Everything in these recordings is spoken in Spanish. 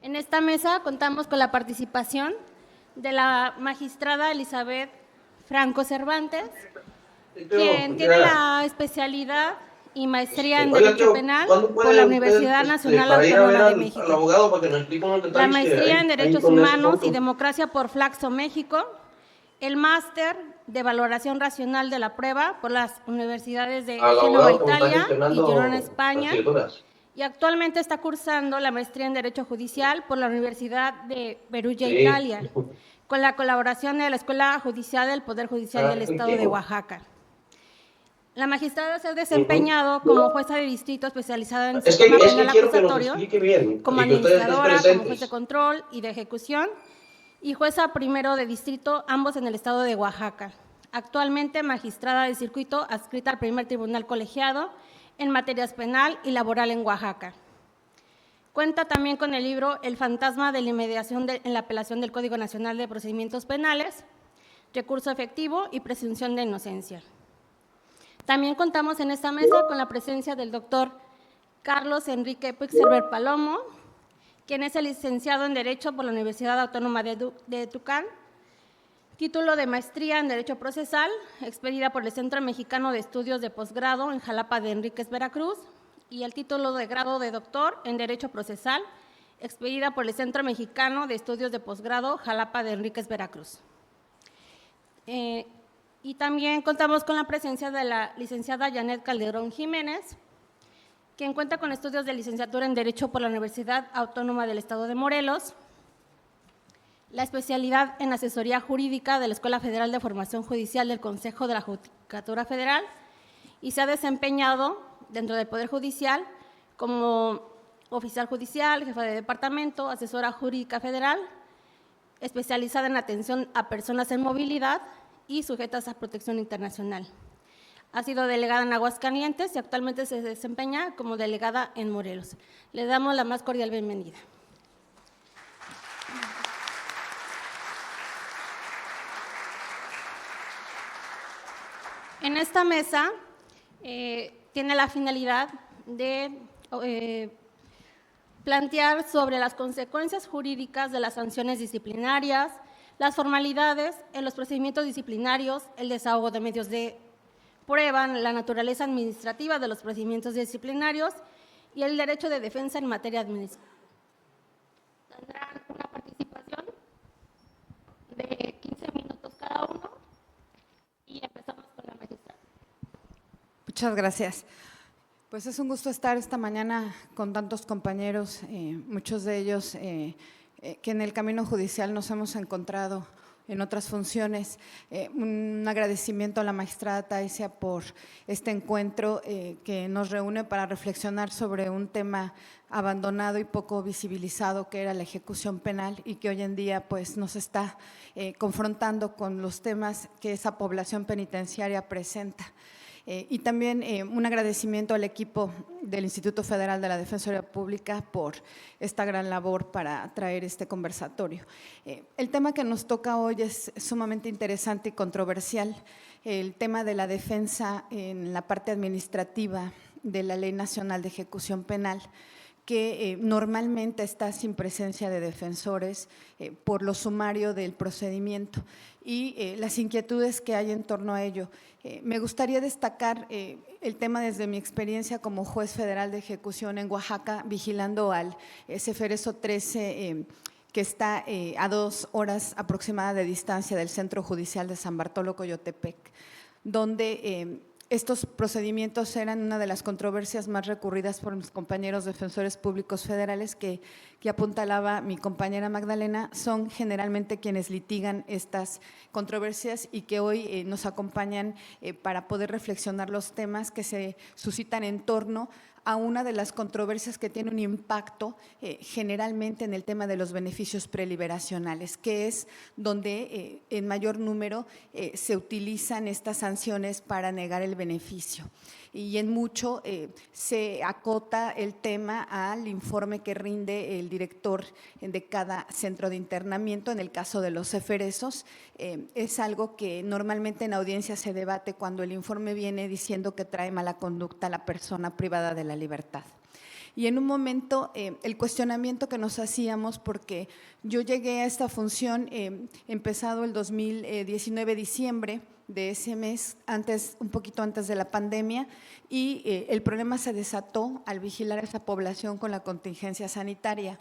En esta mesa contamos con la participación de la magistrada Elizabeth Franco Cervantes, quien tiene la especialidad y maestría en Oiga, Derecho tío, Penal ¿cuándo por puede la usted, Universidad Nacional para ir a ver Autónoma de al México, abogado para que nos explique unos la detalles maestría en ahí Derechos con ese Humanos y asunto? Democracia por Flaxo, México, el máster de Valoración Racional de la Prueba por las universidades de Al Génova, abogado como está Italia y Girona, gestionando las España, criaturas. y actualmente está cursando la maestría en Derecho Judicial por la Universidad de Perugia, Sí. Italia, con la colaboración de la Escuela Judicial del Poder Judicial del Estado de Oaxaca. La magistrada se ha desempeñado como jueza de distrito especializada en sistema penal Quiero que nos acusatorio, explique bien como y que ustedes estén administradora, como juez de presentes. control y de ejecución, y jueza primero de distrito, ambos en el estado de Oaxaca. Actualmente magistrada de circuito adscrita al primer tribunal colegiado en materias penal y laboral en Oaxaca. Cuenta también con el libro El fantasma de la inmediación en la apelación del Código Nacional de Procedimientos Penales, recurso efectivo y presunción de inocencia. También contamos en esta mesa con la presencia del doctor Carlos Enrique Puigcerver Palomo, quien es el licenciado en Derecho por la Universidad Autónoma de Tucán, título de maestría en Derecho Procesal, expedida por el Centro Mexicano de Estudios de Posgrado en Jalapa de Enríquez, Veracruz, y el título de grado de doctor en Derecho Procesal, expedida por el Centro Mexicano de Estudios de Posgrado Jalapa de Enríquez, Veracruz. Y también contamos con la presencia de la licenciada Janet Calderón Jiménez, quien cuenta con estudios de licenciatura en Derecho por la Universidad Autónoma del Estado de Morelos, la especialidad en Asesoría Jurídica de la Escuela Federal de Formación Judicial del Consejo de la Judicatura Federal, y se ha desempeñado dentro del Poder Judicial como oficial judicial, jefa de departamento, asesora jurídica federal, especializada en atención a personas en movilidad y sujetas a protección internacional. Ha sido delegada en Aguascalientes y actualmente se desempeña como delegada en Morelos. Le damos la más cordial bienvenida. En esta mesa tiene la finalidad de plantear sobre las consecuencias jurídicas de las sanciones disciplinarias, las formalidades en los procedimientos disciplinarios, el desahogo de medios de prueba, la naturaleza administrativa de los procedimientos disciplinarios y el derecho de defensa en materia administrativa. Tendrán una participación de 15 minutos cada uno y empezamos con la magistrada. Muchas gracias. Pues es un gusto estar esta mañana con tantos compañeros, muchos de ellos que en el camino judicial nos hemos encontrado en otras funciones. Un agradecimiento a la magistrada Taisia por este encuentro que nos reúne para reflexionar sobre un tema abandonado y poco visibilizado que era la ejecución penal y que hoy en día pues nos está confrontando con los temas que esa población penitenciaria presenta. Y también un agradecimiento al equipo del Instituto Federal de la Defensoría Pública por esta gran labor para traer este conversatorio. El tema que nos toca hoy es sumamente interesante y controversial, el tema de la defensa en la parte administrativa de la Ley Nacional de Ejecución Penal, que normalmente está sin presencia de defensores por lo sumario del procedimiento y las inquietudes que hay en torno a ello. Me gustaría destacar el tema desde mi experiencia como juez federal de ejecución en Oaxaca, vigilando al Ceferezo 13, que está a 2 horas aproximada de distancia del Centro Judicial de San Bartolo, Coyotepec, donde estos procedimientos eran una de las controversias más recurridas por mis compañeros defensores públicos federales que apuntalaba mi compañera Magdalena, son generalmente quienes litigan estas controversias y que hoy nos acompañan para poder reflexionar los temas que se suscitan en torno a una de las controversias que tiene un impacto generalmente en el tema de los beneficios preliberacionales, que es donde en mayor número se utilizan estas sanciones para negar el beneficio. Y en mucho se acota el tema al informe que rinde el director de cada centro de internamiento. En el caso de los ceferezos, es algo que normalmente en audiencia se debate cuando el informe viene diciendo que trae mala conducta a la persona privada de la libertad. Y en un momento el cuestionamiento que nos hacíamos, porque yo llegué a esta función empezado el 2019, diciembre de ese mes, un poquito antes de la pandemia, y el problema se desató al vigilar a esa población con la contingencia sanitaria.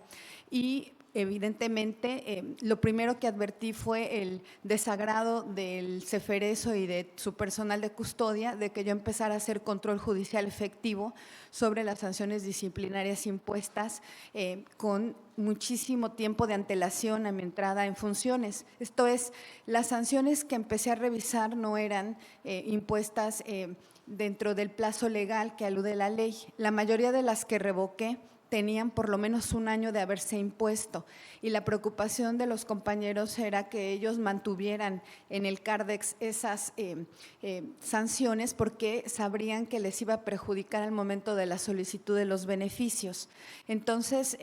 Y evidentemente, lo primero que advertí fue el desagrado del Ceferezo y de su personal de custodia de que yo empezara a hacer control judicial efectivo sobre las sanciones disciplinarias impuestas con muchísimo tiempo de antelación a mi entrada en funciones. Esto es, las sanciones que empecé a revisar no eran impuestas dentro del plazo legal que alude la ley. La mayoría de las que revoqué tenían por lo menos un año de haberse impuesto, y la preocupación de los compañeros era que ellos mantuvieran en el Cardex esas sanciones, porque sabrían que les iba a perjudicar al momento de la solicitud de los beneficios. Entonces,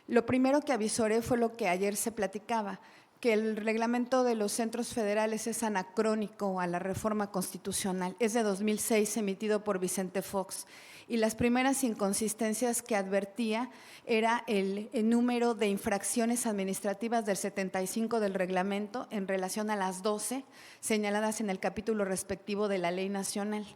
lo primero que avisoré fue lo que ayer se platicaba, que el reglamento de los centros federales es anacrónico a la reforma constitucional, es de 2006, emitido por Vicente Fox, y las primeras inconsistencias que advertía era el número de infracciones administrativas del 75 del reglamento en relación a las 12 señaladas en el capítulo respectivo de la ley nacional,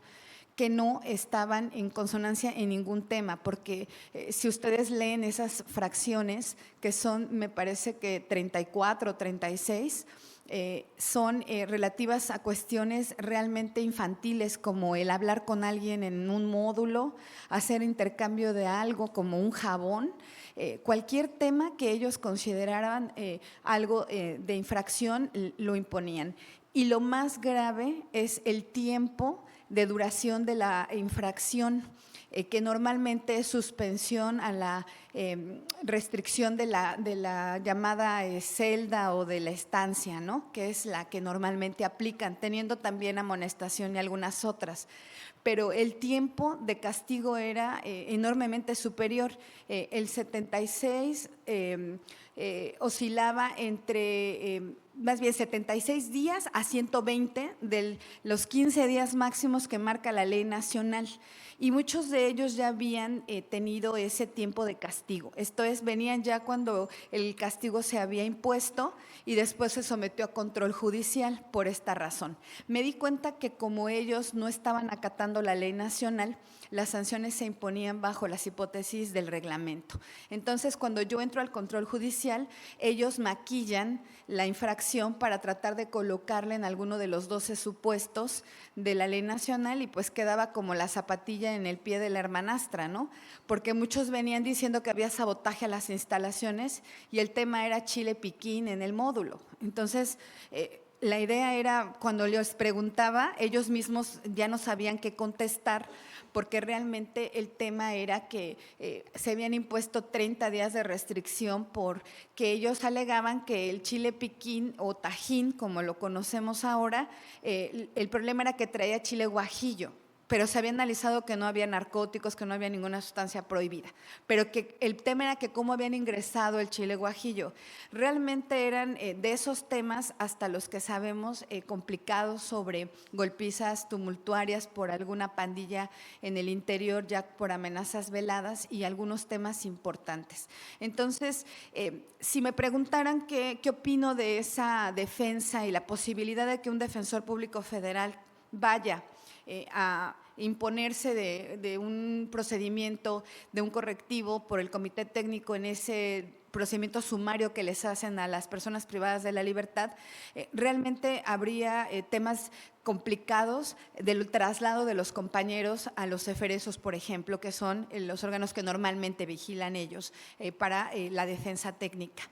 que no estaban en consonancia en ningún tema, porque si ustedes leen esas fracciones, que son, me parece que 34 o 36, son relativas a cuestiones realmente infantiles, como el hablar con alguien en un módulo, hacer intercambio de algo como un jabón, cualquier tema que ellos consideraran algo de infracción lo imponían. Y lo más grave es el tiempo de duración de la infracción, que normalmente es suspensión a la restricción de la llamada celda o de la estancia, ¿no? Que es la que normalmente aplican, teniendo también amonestación y algunas otras. Pero el tiempo de castigo era enormemente superior. El 76 oscilaba entre… más bien 76 días a 120 de los 15 días máximos que marca la ley nacional, y muchos de ellos ya habían tenido ese tiempo de castigo. Esto es, venían ya cuando el castigo se había impuesto y después se sometió a control judicial por esta razón. Me di cuenta que como ellos no estaban acatando la ley nacional, las sanciones se imponían bajo las hipótesis del reglamento. Entonces, cuando yo entro al control judicial, ellos maquillan la infracción para tratar de colocarla en alguno de los 12 supuestos de la ley nacional, y pues quedaba como la zapatilla en el pie de la hermanastra, ¿no? Porque muchos venían diciendo que había sabotaje a las instalaciones y el tema era chile piquín en el módulo. Entonces, la idea era, cuando les preguntaba, ellos mismos ya no sabían qué contestar, porque realmente el tema era que se habían impuesto 30 días de restricción porque ellos alegaban que el chile piquín o tajín, como lo conocemos ahora, el problema era que traía chile guajillo, pero se había analizado que no había narcóticos, que no había ninguna sustancia prohibida, pero que el tema era que cómo habían ingresado el chile guajillo. Realmente eran de esos temas hasta los que sabemos complicados, sobre golpizas tumultuarias por alguna pandilla en el interior, ya por amenazas veladas, y algunos temas importantes. Entonces, si me preguntaran qué opino de esa defensa y la posibilidad de que un defensor público federal vaya a imponerse de un procedimiento, de un correctivo por el comité técnico en ese procedimiento sumario que les hacen a las personas privadas de la libertad, realmente habría temas complicados del traslado de los compañeros a los ceferezos, por ejemplo, que son los órganos que normalmente vigilan ellos para la defensa técnica.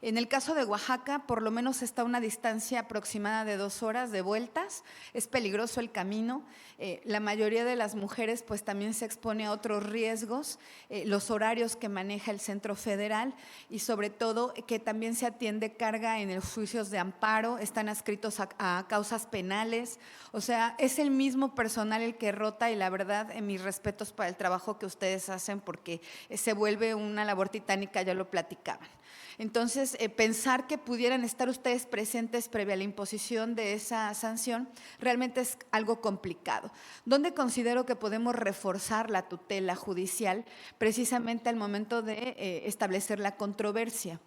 En el caso de Oaxaca, por lo menos está a una distancia aproximada de 2 horas de vueltas, es peligroso el camino, la mayoría de las mujeres pues también se expone a otros riesgos, los horarios que maneja el Centro Federal, y sobre todo que también se atiende carga en los juicios de amparo, están adscritos a causas penales, o sea, es el mismo personal el que rota, y la verdad, en mis respetos para el trabajo que ustedes hacen, porque se vuelve una labor titánica, ya lo platicaban. Entonces, Entonces, pensar que pudieran estar ustedes presentes previa a la imposición de esa sanción realmente es algo complicado. ¿Dónde considero que podemos reforzar la tutela judicial? Precisamente al momento de establecer la controversia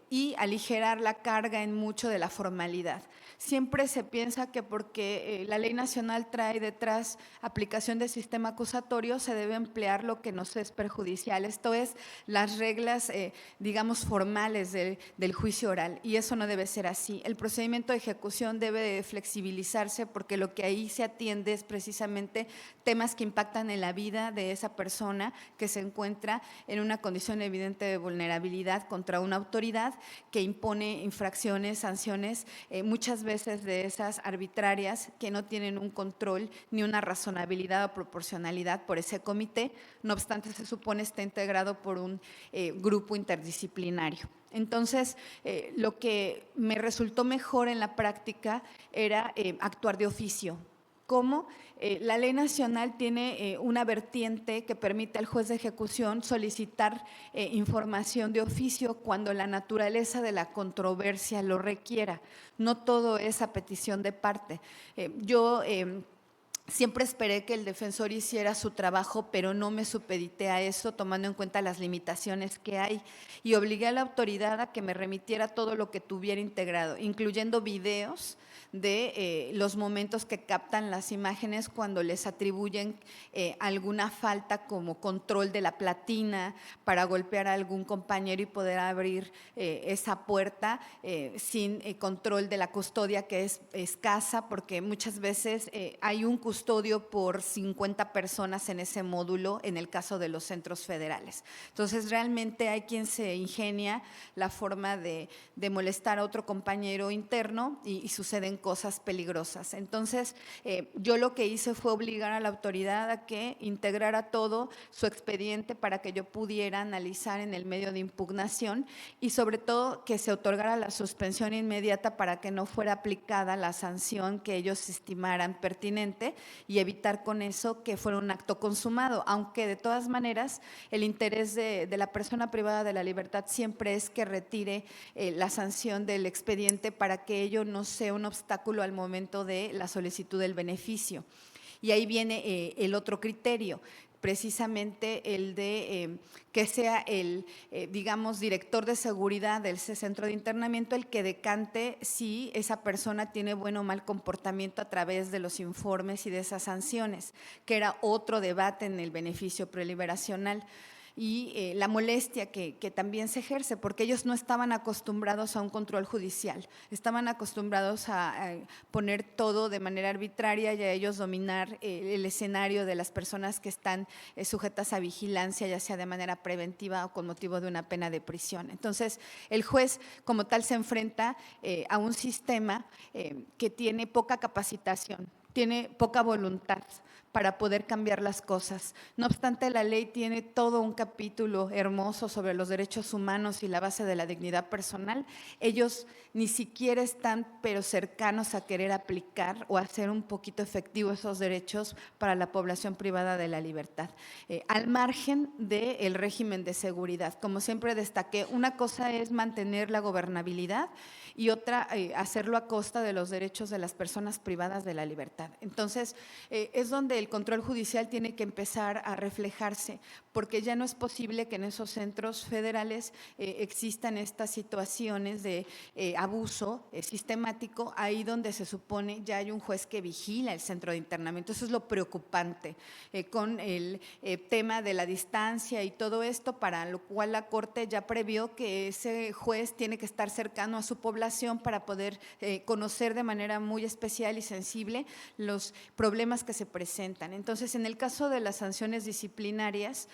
y aligerar la carga en mucho de la formalidad. Siempre se piensa que porque la ley nacional trae detrás aplicación del sistema acusatorio, se debe emplear lo que nos es perjudicial, esto es, las reglas, digamos, formales del juicio oral, y eso no debe ser así. El procedimiento de ejecución debe de flexibilizarse porque lo que ahí se atiende es precisamente temas que impactan en la vida de esa persona que se encuentra en una condición evidente de vulnerabilidad contra una autoridad que impone infracciones, sanciones, muchas veces de esas arbitrarias que no tienen un control ni una razonabilidad o proporcionalidad por ese comité, no obstante se supone está integrado por un grupo interdisciplinario. Entonces, lo que me resultó mejor en la práctica era actuar de oficio. ¿Cómo? La ley nacional tiene una vertiente que permite al juez de ejecución solicitar información de oficio cuando la naturaleza de la controversia lo requiera. No todo es a petición de parte. Yo siempre esperé que el defensor hiciera su trabajo, pero no me supedité a eso, tomando en cuenta las limitaciones que hay, y obligué a la autoridad a que me remitiera todo lo que tuviera integrado, incluyendo videos de los momentos que captan las imágenes cuando les atribuyen alguna falta como control de la platina para golpear a algún compañero y poder abrir esa puerta sin control de la custodia, que es escasa, porque muchas veces hay un custodio por 50 personas en ese módulo en el caso de los centros federales. Entonces, realmente hay quien se ingenia la forma de molestar a otro compañero interno y suceden cosas peligrosas. Entonces, yo lo que hice fue obligar a la autoridad a que integrara todo su expediente para que yo pudiera analizar en el medio de impugnación y sobre todo que se otorgara la suspensión inmediata para que no fuera aplicada la sanción que ellos estimaran pertinente y evitar con eso que fuera un acto consumado, aunque de todas maneras el interés de la persona privada de la libertad siempre es que retire la sanción del expediente para que ello no sea un obstáculo al momento de la solicitud del beneficio. Y ahí viene el otro criterio, precisamente el de que sea el, digamos, director de seguridad del centro de internamiento el que decante si esa persona tiene buen o mal comportamiento a través de los informes y de esas sanciones, que era otro debate en el beneficio preliberacional. Y la molestia que también se ejerce, porque ellos no estaban acostumbrados a un control judicial, estaban acostumbrados a poner todo de manera arbitraria y a ellos dominar el escenario de las personas que están sujetas a vigilancia, ya sea de manera preventiva o con motivo de una pena de prisión. Entonces, el juez como tal se enfrenta a un sistema que tiene poca capacitación, tiene poca voluntad para poder cambiar las cosas. No obstante, la ley tiene todo un capítulo hermoso sobre los derechos humanos y la base de la dignidad personal. Ellos ni siquiera están, pero cercanos a querer aplicar o hacer un poquito efectivo esos derechos para la población privada de la libertad, al margen del régimen de seguridad. Como siempre destaqué, una cosa es mantener la gobernabilidad y otra hacerlo a costa de los derechos de las personas privadas de la libertad. Entonces, es donde el control judicial tiene que empezar a reflejarse, porque ya no es posible que en esos centros federales existan estas situaciones de abuso sistemático, ahí donde se supone ya hay un juez que vigila el centro de internamiento. Eso es lo preocupante, con el tema de la distancia y todo esto, para lo cual la Corte ya previó que ese juez tiene que estar cercano a su población para poder conocer de manera muy especial y sensible los problemas que se presentan. Entonces, en el caso de las sanciones disciplinarias,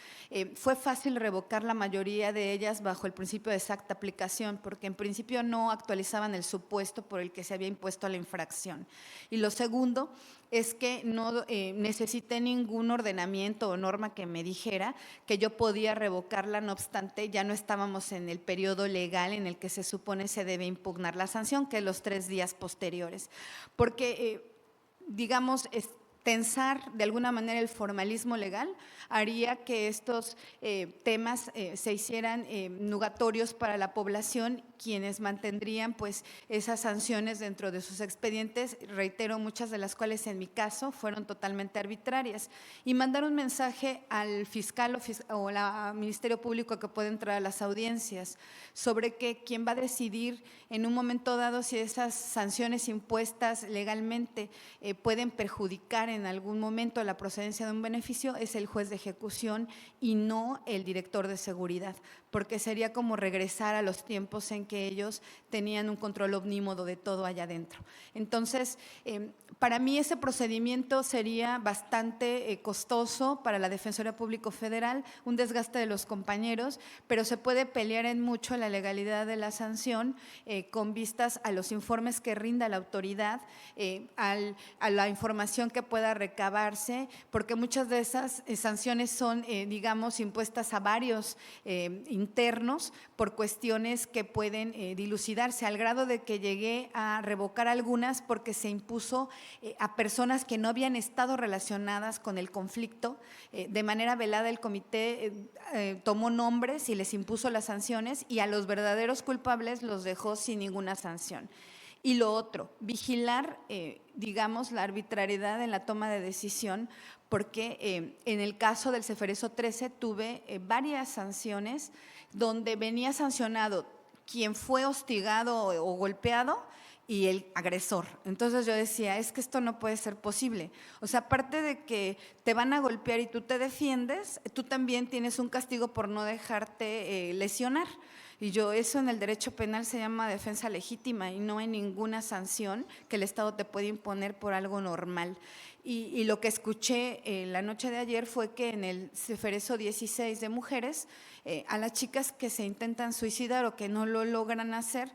fue fácil revocar la mayoría de ellas bajo el principio de exacta aplicación, porque en principio no actualizaban el supuesto por el que se había impuesto la infracción. Y lo segundo es que no necesité ningún ordenamiento o norma que me dijera que yo podía revocarla, no obstante, ya no estábamos en el periodo legal en el que se supone se debe impugnar la sanción, que es los 3 días posteriores. Porque, digamos, tensar de alguna manera el formalismo legal haría que estos temas se hicieran nugatorios para la población, quienes mantendrían pues esas sanciones dentro de sus expedientes, reitero, muchas de las cuales en mi caso fueron totalmente arbitrarias, y mandar un mensaje al fiscal o al Ministerio Público que puede entrar a las audiencias sobre que quien va a decidir en un momento dado si esas sanciones impuestas legalmente pueden perjudicar en algún momento la procedencia de un beneficio es el juez de ejecución y no el director de seguridad, porque sería como regresar a los tiempos en que ellos tenían un control omnímodo de todo allá adentro. Entonces, para mí ese procedimiento sería bastante costoso para la Defensoría Pública Federal, un desgaste de los compañeros, pero se puede pelear en mucho la legalidad de la sanción con vistas a los informes que rinda la autoridad, a la información que pueda recabarse, porque muchas de esas sanciones son, digamos, impuestas a varios internos por cuestiones que pueden dilucidarse, al grado de que llegué a revocar algunas porque se impuso a personas que no habían estado relacionadas con el conflicto. De manera velada el comité tomó nombres y les impuso las sanciones, y a los verdaderos culpables los dejó sin ninguna sanción. Y lo otro, vigilar, digamos, la arbitrariedad en la toma de decisión, porque en el caso del Ceferezo 13 tuve varias sanciones donde venía sancionado quien fue hostigado o golpeado y el agresor. Entonces yo decía, es que esto no puede ser posible. O sea, aparte de que te van a golpear y tú te defiendes, tú también tienes un castigo por no dejarte lesionar. Y eso en el derecho penal se llama defensa legítima y no hay ninguna sanción que el Estado te puede imponer por algo normal. Y lo que escuché la noche de ayer fue que en el Ceferezo 16 de mujeres, a las chicas que se intentan suicidar o que no lo logran hacer,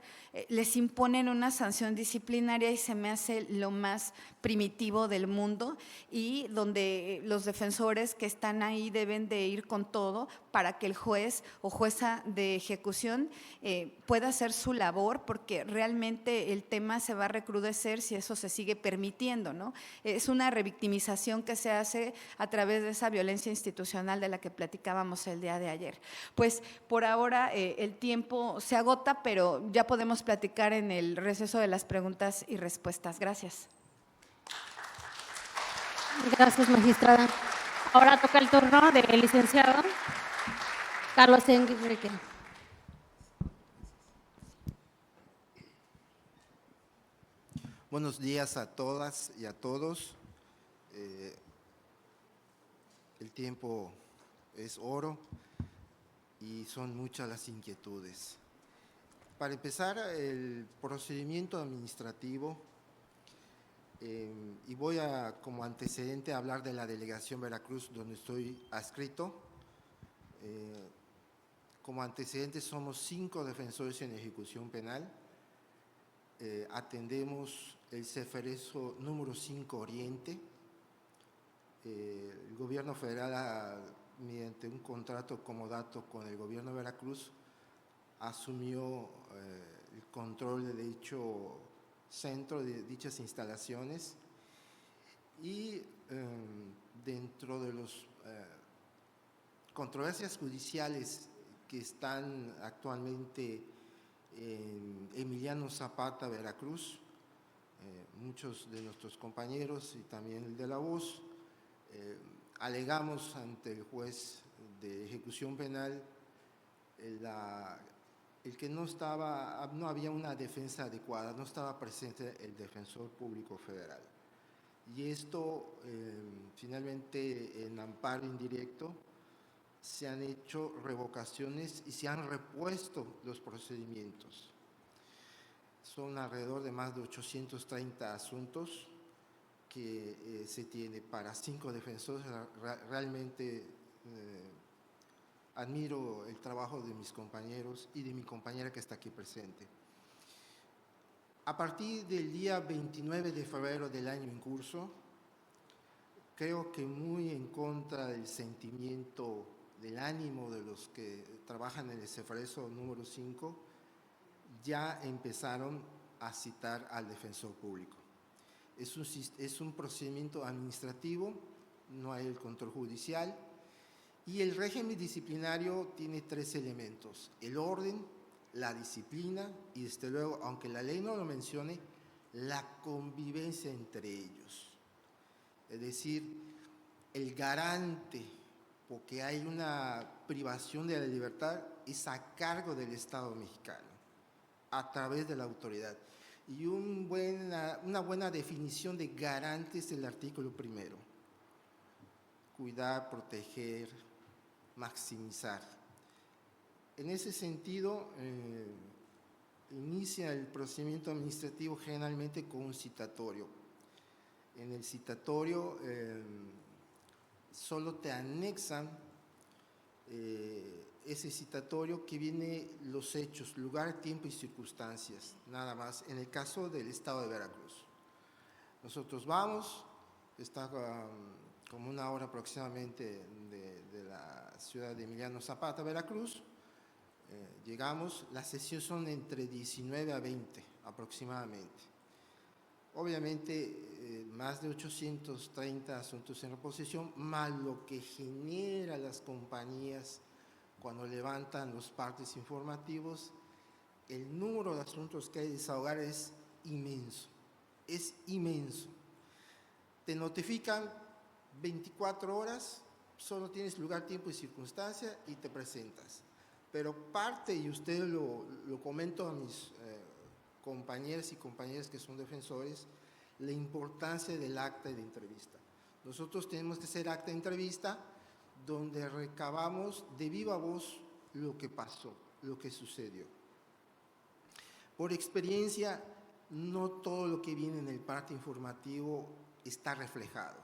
les imponen una sanción disciplinaria, y se me hace lo más primitivo del mundo, y donde los defensores que están ahí deben de ir con todo para que el juez o jueza de ejecución pueda hacer su labor, porque realmente el tema se va a recrudecer si eso se sigue permitiendo, ¿no? Es una revictimización que se hace a través de esa violencia institucional de la que platicábamos el día de ayer. Pues por ahora el tiempo se agota, pero ya podemos platicar en el receso de las preguntas y respuestas. Gracias. Gracias, magistrada. Ahora toca el turno del licenciado Carlos Enrique. Buenos días a todas y a todos. El tiempo es oro y son muchas las inquietudes. Para empezar, el procedimiento administrativo, y voy a como antecedente a hablar de la delegación Veracruz, donde estoy adscrito. Como antecedente somos 5 defensores en ejecución penal. Atendemos el Ceferezo número 5 Oriente. El gobierno federal, mediante un contrato comodato con el gobierno de Veracruz, asumió el control de dicho centro, de dichas instalaciones, y dentro de las controversias judiciales que están actualmente en Emiliano Zapata, Veracruz, muchos de nuestros compañeros y también el de La Voz, alegamos ante el juez de ejecución penal el que no había una defensa adecuada, no estaba presente el defensor público federal. Y esto, finalmente, en amparo indirecto, se han hecho revocaciones y se han repuesto los procedimientos. Son alrededor de más de 830 asuntos que se tiene para 5 defensores. Realmente admiro el trabajo de mis compañeros y de mi compañera que está aquí presente. A partir del día 29 de febrero del año en curso, creo que muy en contra del sentimiento, del ánimo de los que trabajan en el Ceferezo número 5, ya empezaron a citar al defensor público. es un procedimiento administrativo, no hay el control judicial, y el régimen disciplinario tiene 3 elementos: el orden, la disciplina y, desde luego, aunque la ley no lo mencione, la convivencia entre ellos. Es decir, el garante, porque hay una privación de la libertad, es a cargo del Estado mexicano, a través de la autoridad. Y una buena definición de garante es el artículo 1: cuidar, proteger, maximizar. En ese sentido, inicia el procedimiento administrativo generalmente con un citatorio. En el citatorio solo te anexan ese citatorio que viene los hechos, lugar, tiempo y circunstancias, nada más, en el caso del estado de Veracruz. Nosotros vamos, está como 1 hora aproximadamente de la ciudad de Emiliano Zapata, Veracruz. Llegamos, las sesiones son entre 19 a 20 aproximadamente. Obviamente, más de 830 asuntos en reposición, más lo que genera las compañías cuando levantan los partes informativos. El número de asuntos que hay que desahogar es inmenso, es inmenso. Te notifican 24 horas, solo tienes lugar, tiempo y circunstancia y te presentas. Pero parte, y usted lo comento a mis compañeros y compañeras que son defensores, la importancia del acta de entrevista. Nosotros tenemos que hacer acta de entrevista donde recabamos de viva voz lo que pasó, lo que sucedió. Por experiencia, no todo lo que viene en el parte informativo está reflejado,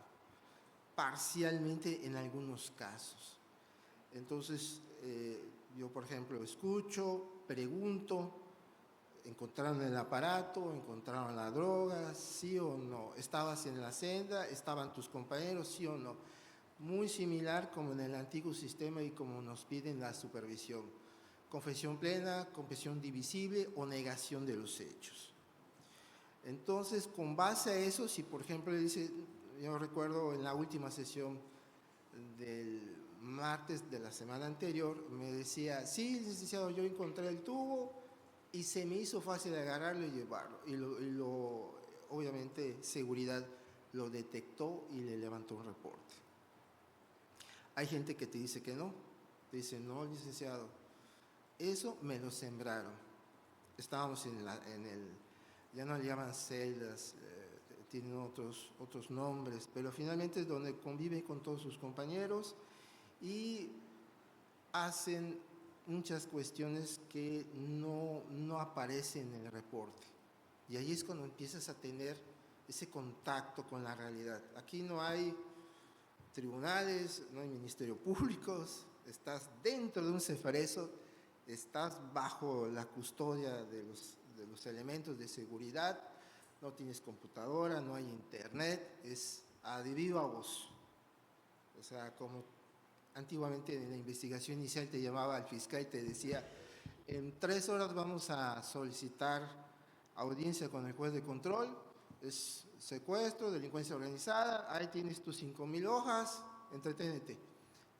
parcialmente en algunos casos. Entonces, yo, por ejemplo, escucho, pregunto, ¿encontraron el aparato? ¿Encontraron la droga? ¿Sí o no? ¿Estabas en la senda? ¿Estaban tus compañeros? ¿Sí o no? Muy similar como en el antiguo sistema y como nos piden la supervisión. Confesión plena, confesión divisible o negación de los hechos. Entonces, con base a eso, si por ejemplo dice, yo recuerdo en la última sesión del martes de la semana anterior, me decía, sí, licenciado, yo encontré el tubo y se me hizo fácil agarrarlo y llevarlo. Y obviamente, seguridad lo detectó y le levantó un reporte. Hay gente que te dice que no, te dice, no, licenciado, eso me lo sembraron. Estábamos ya no le llaman celdas, tienen otros nombres, pero finalmente es donde convive con todos sus compañeros y hacen muchas cuestiones que no aparecen en el reporte. Y ahí es cuando empiezas a tener ese contacto con la realidad. Aquí no hay tribunales, no hay ministerio públicos, estás dentro de un cefarezo, estás bajo la custodia de los elementos de seguridad, no tienes computadora, no hay internet, es a viva voz. O sea, como antiguamente en la investigación inicial te llamaba al fiscal y te decía, en 3 horas vamos a solicitar audiencia con el juez de control, es secuestro, delincuencia organizada, ahí tienes tus 5,000 hojas, entreténete.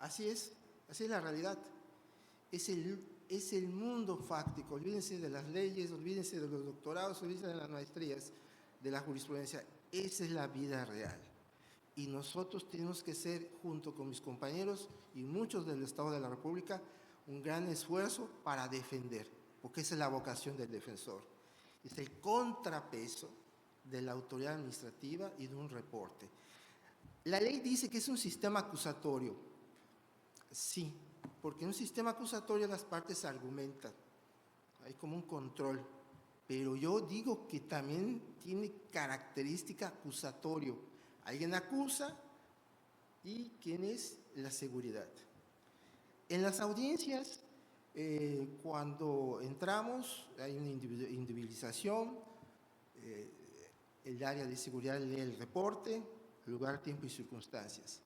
Así es la realidad. Es el mundo fáctico. Olvídense de las leyes, olvídense de los doctorados, olvídense de las maestrías, de la jurisprudencia. Esa es la vida real. Y nosotros tenemos que hacer, junto con mis compañeros y muchos del Estado de la República, un gran esfuerzo para defender, porque esa es la vocación del defensor. Es el contrapeso de la autoridad administrativa y de un reporte. La ley dice que es un sistema acusatorio. Sí, porque en un sistema acusatorio las partes argumentan, hay como un control, pero yo digo que también tiene característica acusatorio. Alguien acusa y ¿quién es? La seguridad. En las audiencias, cuando entramos, hay una individualización, el área de seguridad lee el reporte, lugar, tiempo y circunstancias.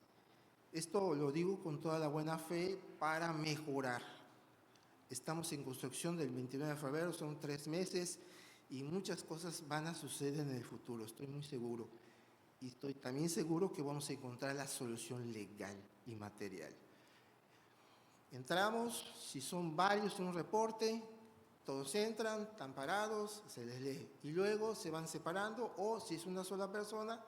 Esto lo digo con toda la buena fe para mejorar. Estamos en construcción del 29 de febrero, son 3 meses y muchas cosas van a suceder en el futuro, estoy muy seguro. Y estoy también seguro que vamos a encontrar la solución legal y material. Entramos, si son varios en un reporte, todos entran, están parados, se les lee. Y luego se van separando, o si es una sola persona,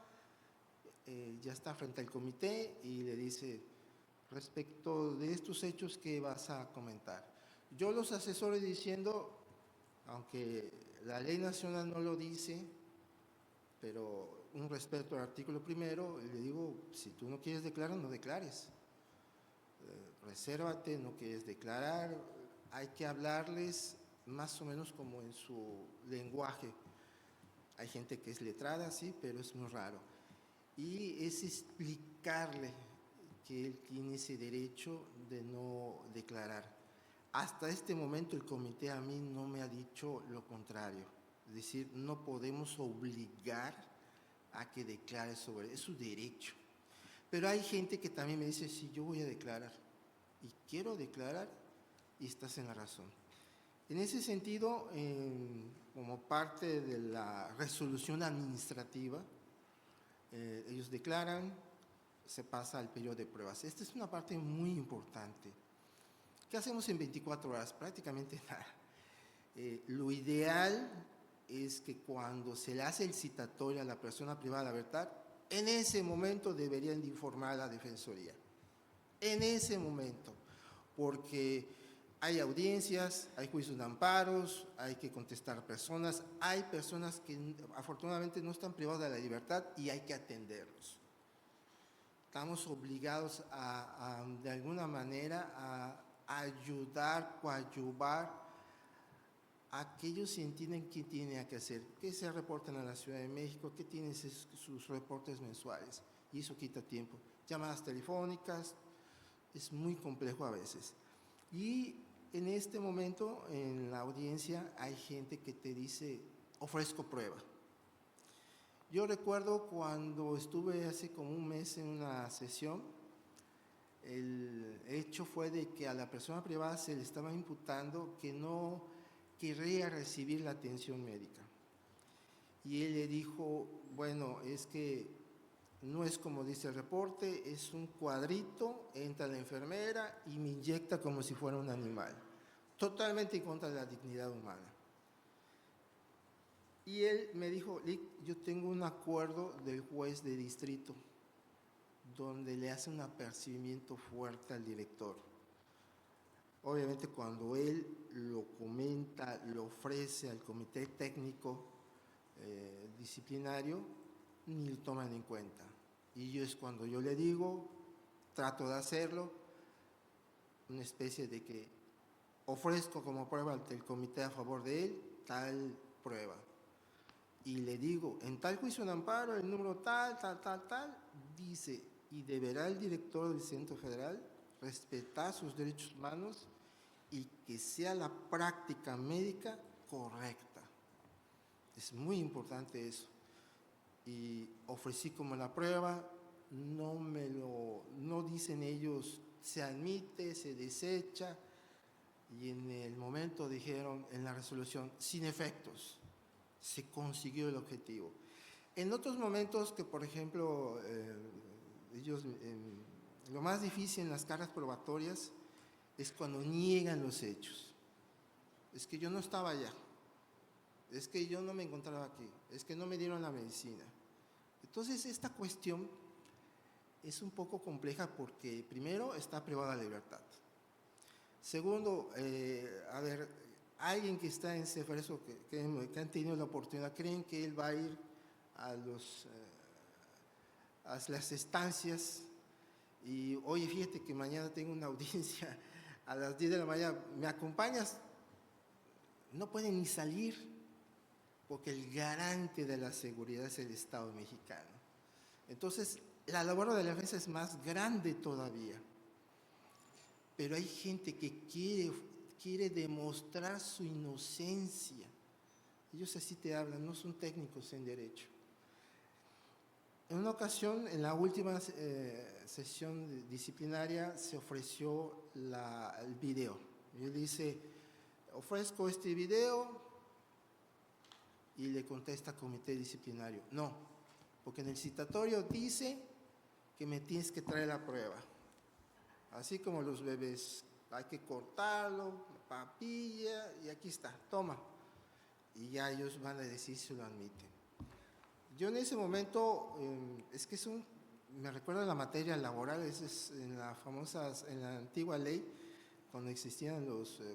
ya está frente al comité y le dice, respecto de estos hechos, ¿qué vas a comentar? Yo los asesoro diciendo, aunque la ley nacional no lo dice, pero un respeto al artículo primero, le digo, si tú no quieres declarar, no declares. Resérvate, no quieres declarar, hay que hablarles más o menos como en su lenguaje. Hay gente que es letrada, sí, pero es muy raro. Y es explicarle que él tiene ese derecho de no declarar. Hasta este momento el comité a mí no me ha dicho lo contrario. Es decir, no podemos obligar a que declare sobre, es su derecho. Pero hay gente que también me dice, sí, yo voy a declarar y quiero declarar, y estás en la razón. En ese sentido, como parte de la resolución administrativa, ellos declaran, se pasa al periodo de pruebas. Esta es una parte muy importante. ¿Qué hacemos en 24 horas? Prácticamente nada. Lo ideal es que cuando se le hace el citatorio a la persona privada de libertad, en ese momento deberían de informar a la Defensoría. En ese momento, porque hay audiencias, hay juicios de amparos, hay que contestar personas, hay personas que afortunadamente no están privadas de la libertad y hay que atenderlos. Estamos obligados de alguna manera a ayudar, coadyuvar a aquellos que entienden qué tienen que hacer, que se reportan a la Ciudad de México, que tienen sus reportes mensuales, y eso quita tiempo. Llamadas telefónicas, es muy complejo a veces. Y en este momento, en la audiencia, hay gente que te dice, ofrezco prueba. Yo recuerdo cuando estuve hace como un mes en una sesión, el hecho fue de que a la persona privada se le estaba imputando que no querría recibir la atención médica. Y él le dijo, bueno, es que no es como dice el reporte, es un cuadrito, entra la enfermera y me inyecta como si fuera un animal. Totalmente en contra de la dignidad humana. Y él me dijo, Lic, yo tengo un acuerdo del juez de distrito donde le hace un apercibimiento fuerte al director. Obviamente cuando él lo comenta, lo ofrece al comité técnico disciplinario, ni lo toman en cuenta. Y yo es cuando yo le digo, trato de hacerlo, una especie de que ofrezco como prueba ante el comité a favor de él tal prueba. Y le digo, en tal juicio de amparo, el número tal, dice, y deberá el director del Centro Federal respetar sus derechos humanos y que sea la práctica médica correcta. Es muy importante eso. Y ofrecí como la prueba, no dicen ellos, se admite, se desecha, y en el momento dijeron en la resolución, sin efectos, se consiguió el objetivo. En otros momentos que, por ejemplo, ellos, lo más difícil en las cargas probatorias es cuando niegan los hechos. Es que yo no estaba allá, es que yo no me encontraba aquí, es que no me dieron la medicina. Entonces, esta cuestión es un poco compleja porque, primero, está privada de libertad. Segundo, alguien que está en Ceferezo, que han tenido la oportunidad, creen que él va a ir a las estancias y, oye, fíjate que mañana tengo una audiencia a las 10 de la mañana, ¿me acompañas? No pueden ni salir porque el garante de la seguridad es el Estado mexicano. Entonces, la labor de la defensa es más grande todavía. Pero hay gente que quiere demostrar su inocencia. Ellos así te hablan, no son técnicos en derecho. En una ocasión, en la última sesión disciplinaria, se ofreció el video. Y él dice, ofrezco este video, y le contesta comité disciplinario, no, porque en el citatorio dice que me tienes que traer la prueba. Así como los bebés, hay que cortarlo, papilla, y aquí está, toma. Y ya ellos van a decir si lo admiten. Yo en ese momento, es que me recuerda la materia laboral, es en la antigua ley, cuando existían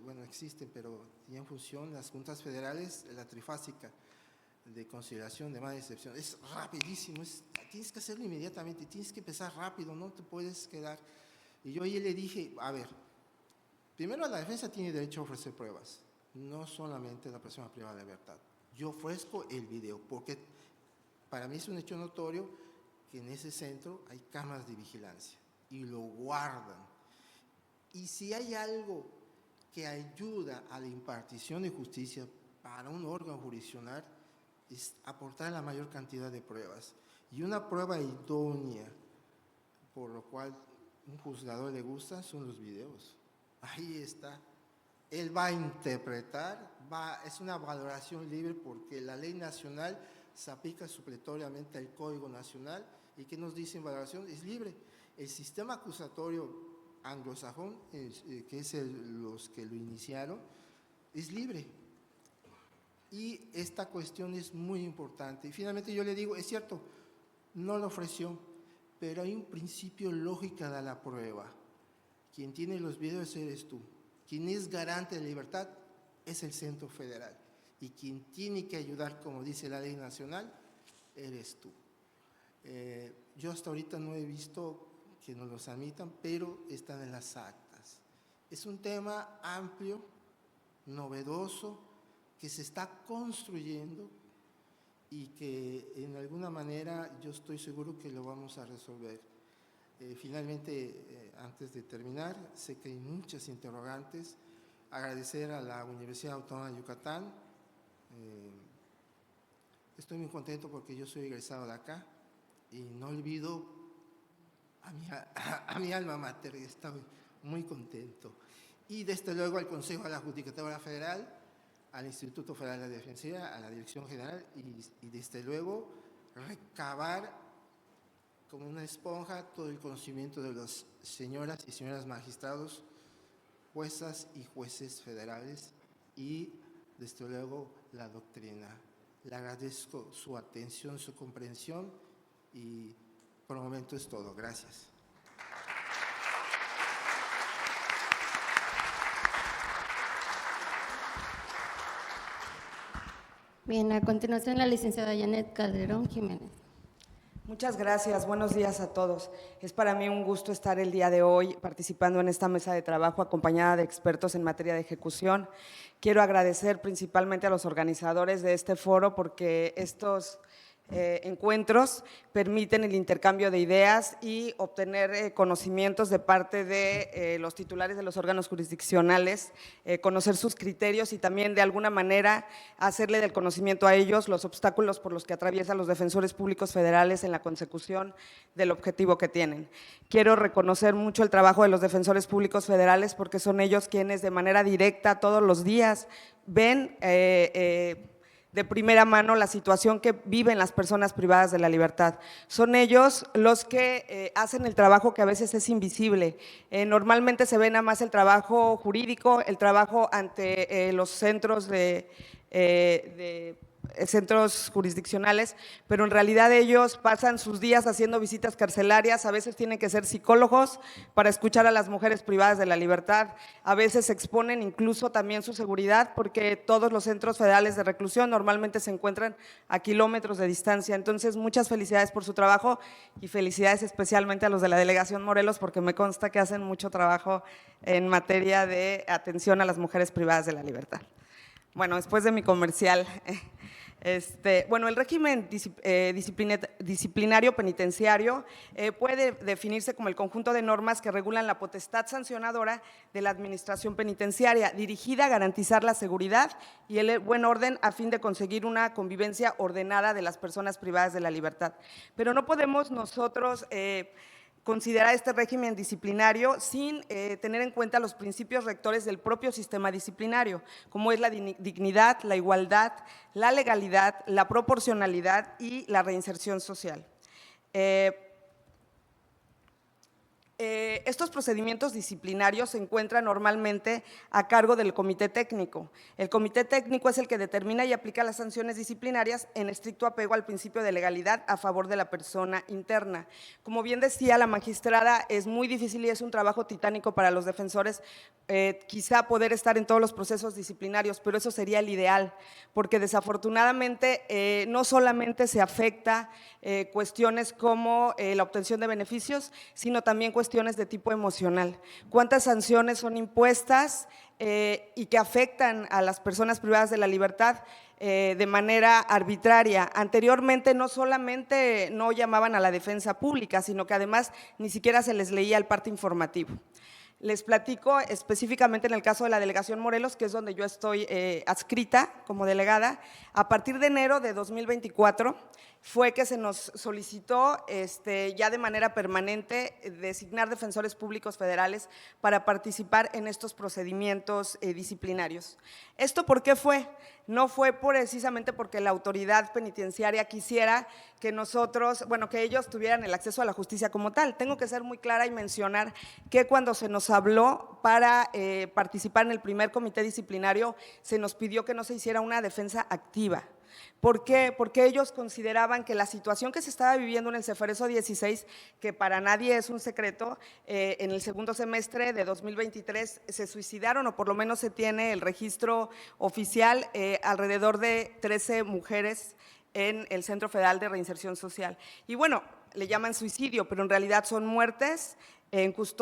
bueno, existen, pero tenían función las juntas federales, la trifásica de conciliación de mala excepción. Es rapidísimo, tienes que hacerlo inmediatamente, tienes que empezar rápido, no te puedes quedar. Y yo ahí le dije, a ver, primero la defensa tiene derecho a ofrecer pruebas, no solamente la persona privada de libertad. Yo ofrezco el video, porque para mí es un hecho notorio que en ese centro hay cámaras de vigilancia y lo guardan. Y si hay algo que ayuda a la impartición de justicia para un órgano jurisdiccional, es aportar la mayor cantidad de pruebas. Y una prueba idónea, por lo cual un juzgador le gusta, son los videos. Ahí está. Él va a interpretar, es una valoración libre porque la ley nacional se aplica supletoriamente al Código Nacional y ¿qué nos dice en valoración? Es libre. El sistema acusatorio anglosajón, que es los que lo iniciaron, es libre. Y esta cuestión es muy importante. Y finalmente yo le digo, es cierto, no lo ofreció, pero hay un principio lógico de la prueba. Quien tiene los videos eres tú. Quien es garante de libertad es el Centro Federal. Y quien tiene que ayudar, como dice la ley nacional, eres tú. Yo hasta ahorita no he visto que nos los admitan, pero están en las actas. Es un tema amplio, novedoso, que se está construyendo y que en alguna manera yo estoy seguro que lo vamos a resolver. Finalmente, antes de terminar, sé que hay muchas interrogantes. Agradecer a la Universidad Autónoma de Yucatán. Estoy muy contento porque yo soy egresado de acá y no olvido a mi alma mater, estoy muy contento. Y desde luego al Consejo de la Judicatura Federal, al Instituto Federal de Defensa, a la Dirección General y desde luego recabar como una esponja todo el conocimiento de las señoras y señores magistrados, juezas y jueces federales y desde luego la doctrina. Le agradezco su atención, su comprensión y por el momento es todo. Gracias. Bien, a continuación la licenciada Janet Calderón Jiménez. Muchas gracias, buenos días a todos. Es para mí un gusto estar el día de hoy participando en esta mesa de trabajo acompañada de expertos en materia de ejecución. Quiero agradecer principalmente a los organizadores de este foro porque estos encuentros permiten el intercambio de ideas y obtener conocimientos de parte de los titulares de los órganos jurisdiccionales, conocer sus criterios y también de alguna manera hacerle del conocimiento a ellos los obstáculos por los que atraviesan los defensores públicos federales en la consecución del objetivo que tienen. Quiero reconocer mucho el trabajo de los defensores públicos federales porque son ellos quienes de manera directa todos los días ven de primera mano la situación que viven las personas privadas de la libertad. Son ellos los que hacen el trabajo que a veces es invisible. Normalmente se ve nada más el trabajo jurídico, el trabajo ante los centros centros jurisdiccionales, pero en realidad ellos pasan sus días haciendo visitas carcelarias, a veces tienen que ser psicólogos para escuchar a las mujeres privadas de la libertad, a veces exponen incluso también su seguridad porque todos los centros federales de reclusión normalmente se encuentran a kilómetros de distancia. Entonces, muchas felicidades por su trabajo y felicidades especialmente a los de la Delegación Morelos porque me consta que hacen mucho trabajo en materia de atención a las mujeres privadas de la libertad. Bueno, después de mi comercial, bueno, el régimen disciplinario penitenciario puede definirse como el conjunto de normas que regulan la potestad sancionadora de la administración penitenciaria, dirigida a garantizar la seguridad y el buen orden a fin de conseguir una convivencia ordenada de las personas privadas de la libertad. Pero no podemos nosotros considerar este régimen disciplinario sin tener en cuenta los principios rectores del propio sistema disciplinario, como es la dignidad, la igualdad, la legalidad, la proporcionalidad y la reinserción social. Estos procedimientos disciplinarios se encuentran normalmente a cargo del comité técnico. El comité técnico es el que determina y aplica las sanciones disciplinarias en estricto apego al principio de legalidad a favor de la persona interna. Como bien decía la magistrada, es muy difícil y es un trabajo titánico para los defensores quizá poder estar en todos los procesos disciplinarios, pero eso sería el ideal, porque desafortunadamente no solamente se afecta cuestiones como la obtención de beneficios, sino también cuestiones de tipo emocional. ¿Cuántas sanciones son impuestas y que afectan a las personas privadas de la libertad de manera arbitraria? Anteriormente no solamente no llamaban a la defensa pública, sino que además ni siquiera se les leía el parte informativo. Les platico específicamente en el caso de la delegación Morelos, que es donde yo estoy adscrita como delegada. A partir de enero de 2024 fue que se nos solicitó ya de manera permanente designar defensores públicos federales para participar en estos procedimientos disciplinarios. ¿Esto por qué fue? No fue precisamente porque la autoridad penitenciaria quisiera que nosotros, bueno, que ellos tuvieran el acceso a la justicia como tal. Tengo que ser muy clara y mencionar que cuando se nos habló para participar en el primer comité disciplinario, se nos pidió que no se hiciera una defensa activa. ¿Por qué? Porque ellos consideraban que la situación que se estaba viviendo en el Ceferezo 16, que para nadie es un secreto, en el segundo semestre de 2023 se suicidaron, o por lo menos se tiene el registro oficial, alrededor de 13 mujeres en el Centro Federal de Reinserción Social. Y bueno, le llaman suicidio, pero en realidad son muertes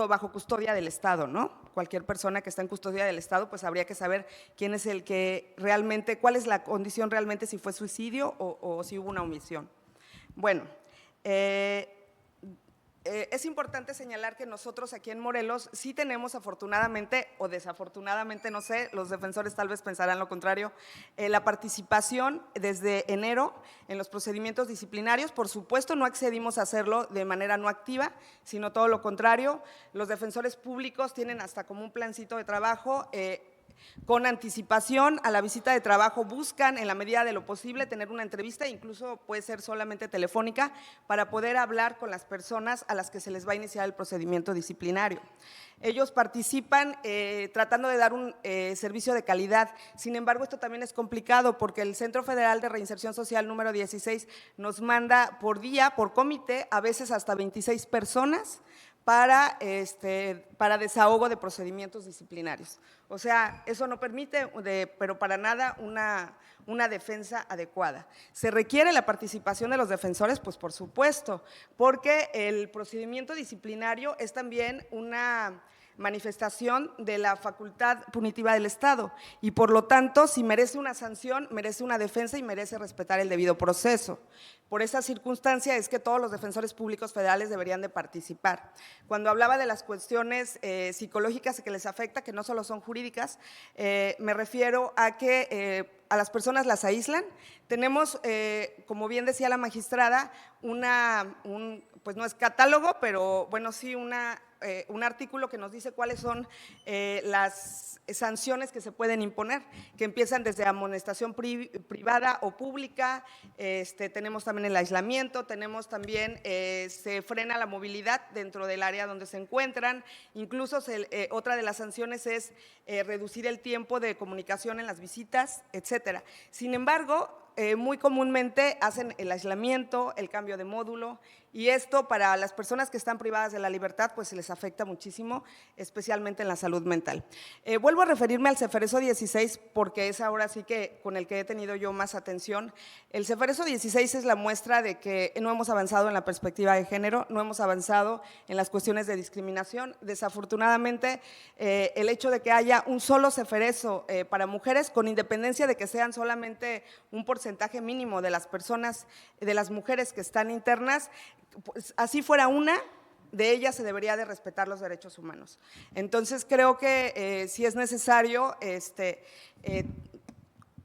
bajo custodia del Estado, ¿no? Cualquier persona que está en custodia del Estado, pues habría que saber quién es el que realmente, cuál es la condición realmente, si fue suicidio o si hubo una omisión. Bueno, es importante señalar que nosotros aquí en Morelos sí tenemos afortunadamente o desafortunadamente, no sé, los defensores tal vez pensarán lo contrario, la participación desde enero en los procedimientos disciplinarios. Por supuesto, no accedimos a hacerlo de manera no activa, sino todo lo contrario. Los defensores públicos tienen hasta como un plancito de trabajo. Con anticipación a la visita de trabajo buscan en la medida de lo posible tener una entrevista, incluso puede ser solamente telefónica, para poder hablar con las personas a las que se les va a iniciar el procedimiento disciplinario. Ellos participan tratando de dar un servicio de calidad. Sin embargo, esto también es complicado porque el Centro Federal de Reinserción Social número 16 nos manda por día, por comité, a veces hasta 26 personas para desahogo de procedimientos disciplinarios. O sea, eso no permite, pero para nada, una defensa adecuada. ¿Se requiere la participación de los defensores? Pues por supuesto, porque el procedimiento disciplinario es también una manifestación de la facultad punitiva del Estado y por lo tanto, si merece una sanción, merece una defensa y merece respetar el debido proceso. Por esa circunstancia es que todos los defensores públicos federales deberían de participar. Cuando hablaba de las cuestiones psicológicas que les afecta, que no solo son jurídicas, me refiero a que a las personas las aíslan. Tenemos, como bien decía la magistrada, pues no es catálogo, pero bueno, sí un artículo que nos dice cuáles son las sanciones que se pueden imponer, que empiezan desde amonestación privada o pública, tenemos también el aislamiento, tenemos también, se frena la movilidad dentro del área donde se encuentran, incluso otra de las sanciones es reducir el tiempo de comunicación en las visitas, etcétera. Sin embargo, muy comúnmente hacen el aislamiento, el cambio de módulo, y esto para las personas que están privadas de la libertad pues se les afecta muchísimo, especialmente en la salud mental. Vuelvo a referirme al Ceferezo 16 porque es ahora sí que con el que he tenido yo más atención. El Ceferezo 16 es la muestra de que no hemos avanzado en la perspectiva de género, no hemos avanzado en las cuestiones de discriminación. Desafortunadamente, el hecho de que haya un solo Ceferezo para mujeres, con independencia de que sean solamente un porcentaje mínimo de las personas, de las mujeres que están internas, pues así fuera una de ellas, se debería de respetar los derechos humanos. Entonces creo que sí es necesario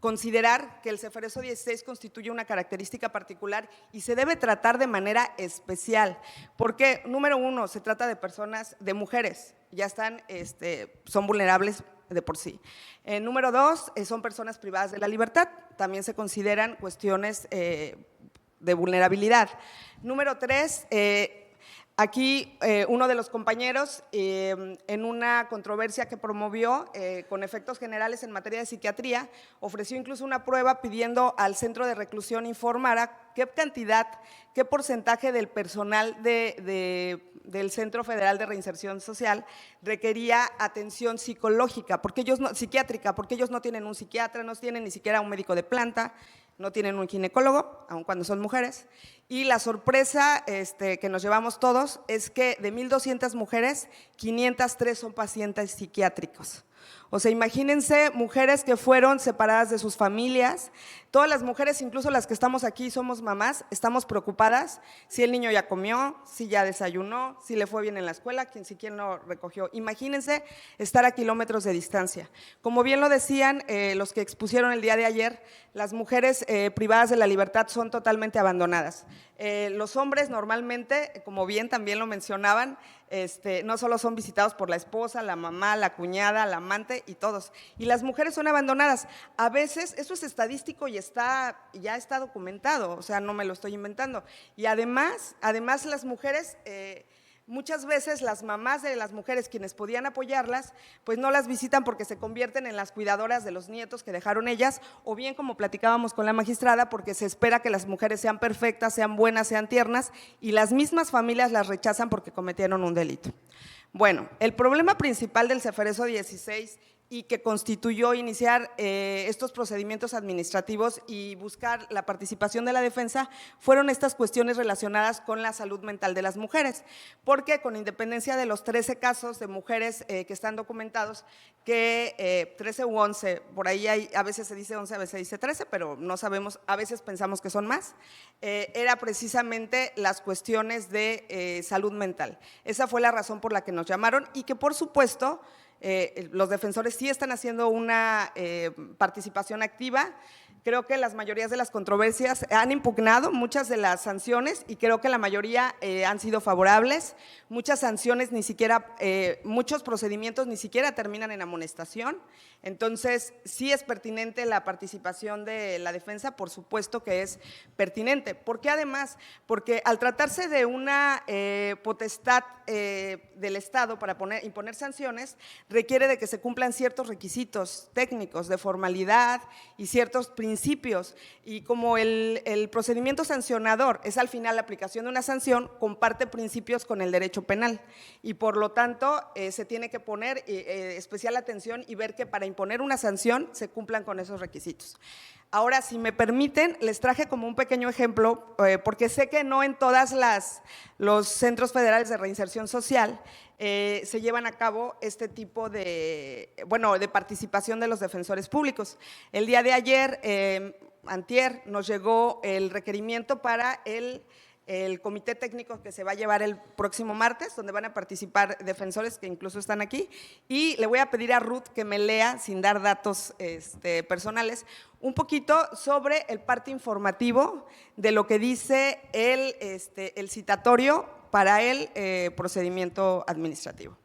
considerar que el Ceferezo 16 constituye una característica particular y se debe tratar de manera especial, porque, número uno, se trata de personas, de mujeres, ya están, son vulnerables de por sí. Número dos, son personas privadas de la libertad, también se consideran cuestiones de vulnerabilidad. Número tres, aquí uno de los compañeros, en una controversia que promovió con efectos generales en materia de psiquiatría, ofreció incluso una prueba pidiendo al centro de reclusión informara qué cantidad, qué porcentaje del personal del Centro Federal de Reinserción Social requería atención psicológica, psiquiátrica, porque ellos no tienen un psiquiatra, no tienen ni siquiera un médico de planta, no tienen un ginecólogo, aun cuando son mujeres. Y la sorpresa que nos llevamos todos es que de 1,200 mujeres, 503 son pacientes psiquiátricos. O sea, imagínense mujeres que fueron separadas de sus familias. Todas las mujeres, incluso las que estamos aquí, somos mamás, estamos preocupadas si el niño ya comió, si ya desayunó, si le fue bien en la escuela, si quién lo recogió. Imagínense estar a kilómetros de distancia. Como bien lo decían los que expusieron el día de ayer, las mujeres privadas de la libertad son totalmente abandonadas. Los hombres normalmente, como bien también lo mencionaban, no solo son visitados por la esposa, la mamá, la cuñada, la amante y todos. Y las mujeres son abandonadas. A veces, eso es estadístico y ya está documentado, o sea, no me lo estoy inventando. Y además las mujeres… muchas veces las mamás de las mujeres quienes podían apoyarlas, pues no las visitan porque se convierten en las cuidadoras de los nietos que dejaron ellas, o bien, como platicábamos con la magistrada, porque se espera que las mujeres sean perfectas, sean buenas, sean tiernas, y las mismas familias las rechazan porque cometieron un delito. Bueno, el problema principal del Ceferezo 16 y que constituyó iniciar estos procedimientos administrativos y buscar la participación de la defensa fueron estas cuestiones relacionadas con la salud mental de las mujeres, porque con independencia de los 13 casos de mujeres que están documentados, que 13 u 11, por ahí a veces se dice 11, a veces se dice 13, pero no sabemos, a veces pensamos que son más, era precisamente las cuestiones de salud mental. Esa fue la razón por la que nos llamaron y que, por supuesto, los defensores sí están haciendo una participación activa. Creo que las mayorías de las controversias han impugnado muchas de las sanciones y creo que la mayoría han sido favorables. Muchas sanciones ni siquiera, muchos procedimientos ni siquiera terminan en amonestación. Entonces, sí es pertinente la participación de la defensa, por supuesto que es pertinente. ¿Por qué además? Porque al tratarse de una potestad del Estado para imponer sanciones, requiere de que se cumplan ciertos requisitos técnicos de formalidad y ciertos principios. Y como el procedimiento sancionador es al final la aplicación de una sanción, comparte principios con el derecho penal y por lo tanto se tiene que poner especial atención y ver que para imponer una sanción se cumplan con esos requisitos. Ahora, si me permiten, les traje como un pequeño ejemplo, porque sé que no en todas los centros federales de reinserción social se llevan a cabo este tipo de participación de los defensores públicos. El día de ayer, antier, nos llegó el requerimiento para el comité técnico que se va a llevar el próximo martes, donde van a participar defensores que incluso están aquí, y le voy a pedir a Ruth que me lea, sin dar datos personales, un poquito sobre el parte informativo de lo que dice el citatorio para el procedimiento administrativo.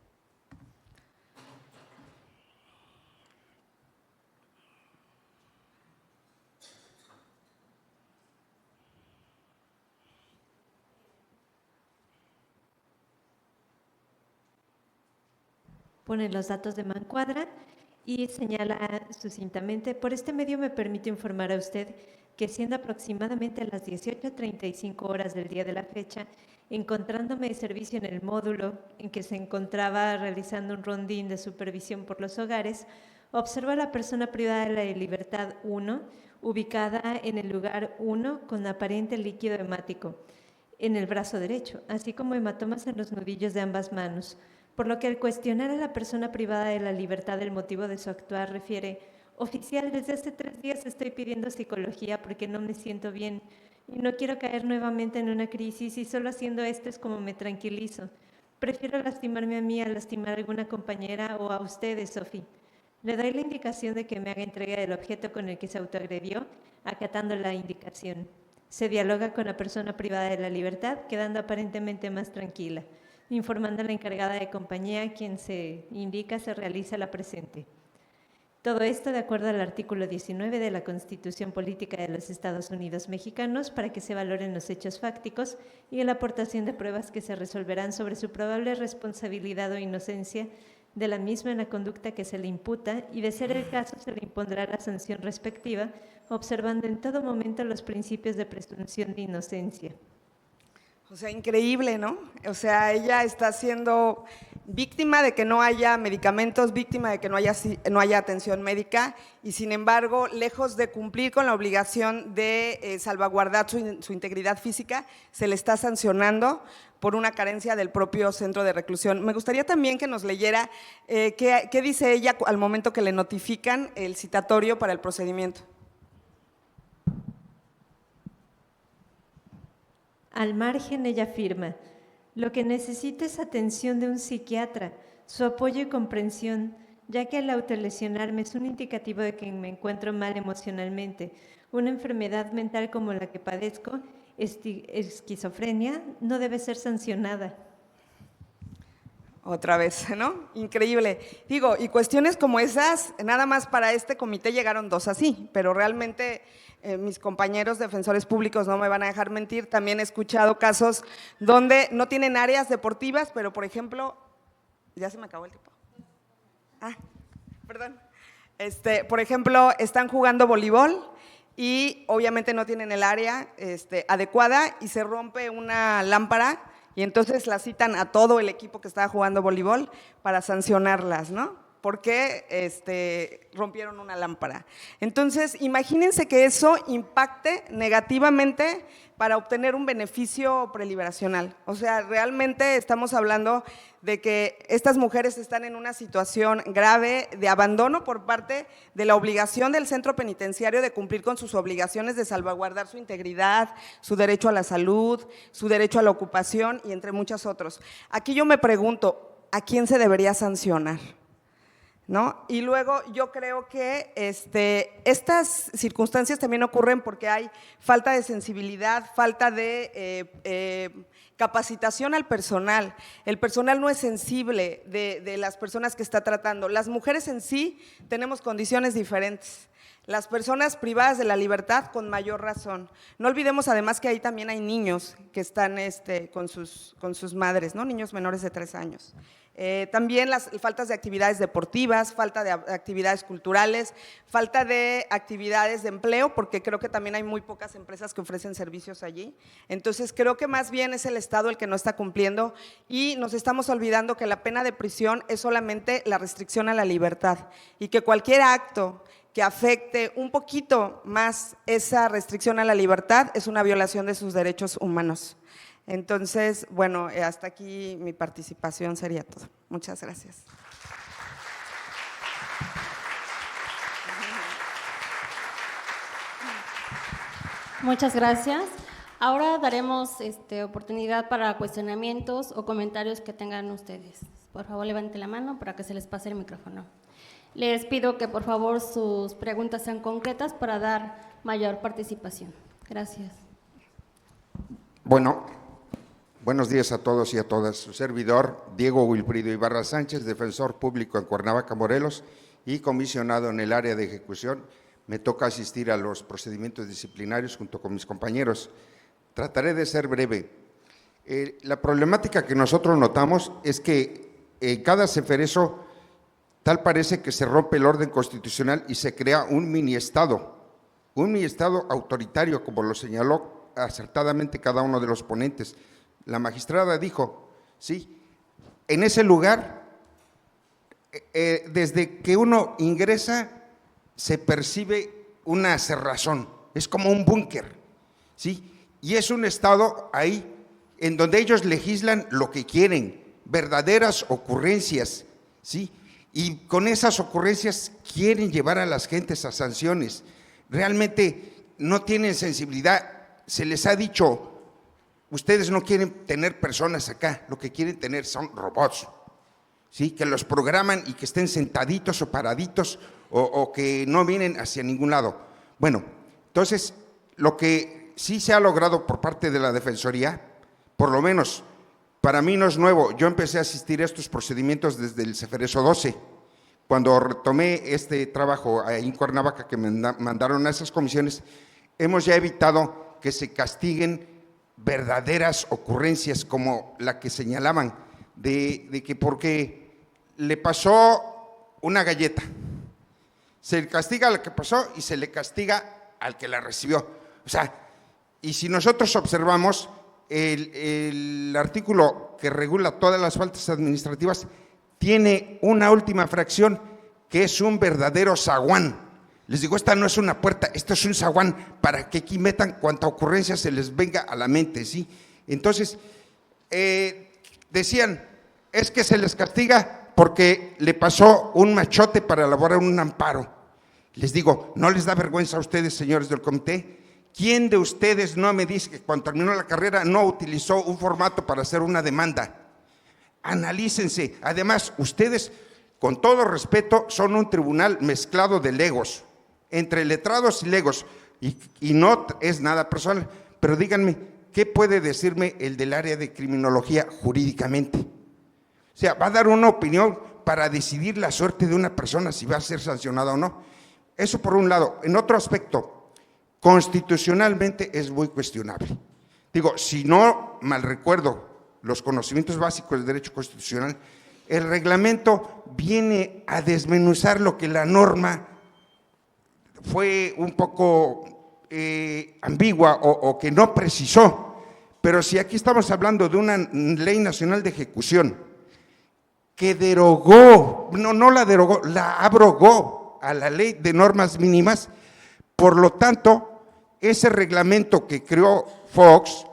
Pone los datos de Mancuadra y señala sucintamente: por este medio me permito informar a usted que siendo aproximadamente las 18:35 horas del día de la fecha, encontrándome de servicio en el módulo en que se encontraba realizando un rondín de supervisión por los hogares, observo a la persona privada de la libertad 1, ubicada en el lugar 1 con aparente líquido hemático en el brazo derecho, así como hematomas en los nudillos de ambas manos. Por lo que al cuestionar a la persona privada de la libertad el motivo de su actuar, refiere: oficial, desde hace 3 días estoy pidiendo psicología porque no me siento bien y no quiero caer nuevamente en una crisis y solo haciendo esto es como me tranquilizo. Prefiero lastimarme a mí a lastimar a alguna compañera o a ustedes, Sofi. Le doy la indicación de que me haga entrega del objeto con el que se autoagredió, acatando la indicación. Se dialoga con la persona privada de la libertad, quedando aparentemente más tranquila. Informando a la encargada de compañía, quien se indica se realiza la presente. Todo esto de acuerdo al artículo 19 de la Constitución Política de los Estados Unidos Mexicanos, para que se valoren los hechos fácticos y la aportación de pruebas que se resolverán sobre su probable responsabilidad o inocencia de la misma en la conducta que se le imputa, y de ser el caso se le impondrá la sanción respectiva, observando en todo momento los principios de presunción de inocencia. O sea, increíble, ¿no? O sea, ella está siendo víctima de que no haya medicamentos, víctima de que no haya atención médica, y sin embargo, lejos de cumplir con la obligación de salvaguardar su integridad física, se le está sancionando por una carencia del propio centro de reclusión. Me gustaría también que nos leyera qué dice ella al momento que le notifican el citatorio para el procedimiento. Al margen, ella afirma: lo que necesito es atención de un psiquiatra, su apoyo y comprensión, ya que el autolesionarme es un indicativo de que me encuentro mal emocionalmente. Una enfermedad mental como la que padezco, esquizofrenia, no debe ser sancionada. Otra vez, ¿no? Increíble. Digo, y cuestiones como esas, nada más para este comité llegaron 2 así, pero realmente mis compañeros defensores públicos no me van a dejar mentir, también he escuchado casos donde no tienen áreas deportivas, pero por ejemplo, ya se me acabó el tiempo. Perdón. Por ejemplo, están jugando voleibol y obviamente no tienen el área adecuada y se rompe una lámpara y entonces la citan a todo el equipo que estaba jugando voleibol para sancionarlas, ¿no? Porque rompieron una lámpara. Entonces, imagínense que eso impacte negativamente para obtener un beneficio preliberacional. O sea, realmente estamos hablando de que estas mujeres están en una situación grave de abandono por parte de la obligación del centro penitenciario de cumplir con sus obligaciones de salvaguardar su integridad, su derecho a la salud, su derecho a la ocupación y entre muchos otros. Aquí yo me pregunto, ¿a quién se debería sancionar? ¿No? Y luego yo creo que estas circunstancias también ocurren porque hay falta de sensibilidad, falta de capacitación al personal. El personal no es sensible de las personas que está tratando. Las mujeres en sí tenemos condiciones diferentes. Las personas privadas de la libertad con mayor razón. No olvidemos además que ahí también hay niños que están con sus madres, ¿no? Niños menores de 3 años. También las faltas de actividades deportivas, falta de actividades culturales, falta de actividades de empleo, porque creo que también hay muy pocas empresas que ofrecen servicios allí. Entonces, creo que más bien es el Estado el que no está cumpliendo y nos estamos olvidando que la pena de prisión es solamente la restricción a la libertad y que cualquier acto que afecte un poquito más esa restricción a la libertad es una violación de sus derechos humanos. Entonces, bueno, hasta aquí mi participación sería todo. Muchas gracias. Muchas gracias. Ahora daremos oportunidad para cuestionamientos o comentarios que tengan ustedes. Por favor, levanten la mano para que se les pase el micrófono. Les pido que por favor sus preguntas sean concretas para dar mayor participación. Gracias. Bueno, buenos días a todos y a todas. Su servidor, Diego Wilfrido Ibarra Sánchez, defensor público en Cuernavaca, Morelos, y comisionado en el área de ejecución. Me toca asistir a los procedimientos disciplinarios junto con mis compañeros. Trataré de ser breve. La problemática que nosotros notamos es que en cada ceferezo tal parece que se rompe el orden constitucional y se crea un mini-estado autoritario, como lo señaló acertadamente cada uno de los ponentes. La magistrada dijo, sí, en ese lugar, desde que uno ingresa, se percibe una cerrazón, es como un búnker, ¿sí? Y es un estado ahí en donde ellos legislan lo que quieren, verdaderas ocurrencias, ¿sí? Y con esas ocurrencias quieren llevar a las gentes a sanciones. Realmente no tienen sensibilidad. Se les ha dicho, ustedes no quieren tener personas acá, lo que quieren tener son robots, ¿sí? Que los programan y que estén sentaditos o paraditos o que no vienen hacia ningún lado. Bueno, entonces, lo que sí se ha logrado por parte de la Defensoría, por lo menos para mí no es nuevo, yo empecé a asistir a estos procedimientos desde el Ceferezo 12, cuando retomé este trabajo ahí en Cuernavaca, que me mandaron a esas comisiones, hemos ya evitado que se castiguen verdaderas ocurrencias como la que señalaban, de que porque le pasó una galleta, se le castiga al que pasó y se le castiga al que la recibió. O sea, y si nosotros observamos el artículo que regula todas las faltas administrativas, tiene una última fracción que es un verdadero zaguán. Les digo, esta no es una puerta, esto es un zaguán para que aquí metan cuanta ocurrencia se les venga a la mente, ¿sí? Entonces, decían, es que se les castiga porque le pasó un machote para elaborar un amparo. Les digo, ¿no les da vergüenza a ustedes, señores del comité? ¿Quién de ustedes no me dice que cuando terminó la carrera no utilizó un formato para hacer una demanda? Analícense. Además, ustedes, con todo respeto, son un tribunal mezclado de legos, entre letrados y legos, y no es nada personal, pero díganme, ¿qué puede decirme el del área de criminología jurídicamente? O sea, ¿va a dar una opinión para decidir la suerte de una persona si va a ser sancionada o no? Eso por un lado. En otro aspecto, constitucionalmente es muy cuestionable. Digo, si no mal recuerdo los conocimientos básicos del derecho constitucional, el reglamento viene a desmenuzar lo que la norma fue un poco ambigua o que no precisó. Pero si aquí estamos hablando de una ley nacional de ejecución que derogó, no la derogó, la abrogó a la ley de normas mínimas, por lo tanto, ese reglamento que creó Fox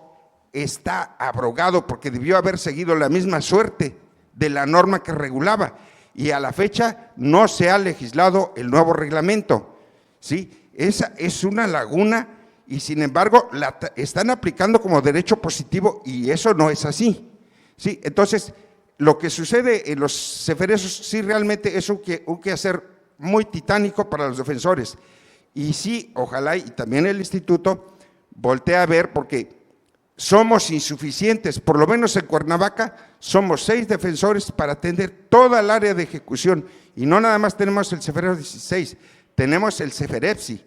está abrogado porque debió haber seguido la misma suerte de la norma que regulaba, y a la fecha no se ha legislado el nuevo reglamento, ¿sí? Esa es una laguna y sin embargo la están aplicando como derecho positivo y eso no es así, ¿sí? Entonces, lo que sucede en los ceferezos sí realmente es un quehacer muy titánico para los defensores, y sí, ojalá y también el instituto voltee a ver, porque somos insuficientes, por lo menos en Cuernavaca somos 6 defensores para atender toda el área de ejecución, y no nada más tenemos el Ceferezo 16, tenemos el Ceferepsi,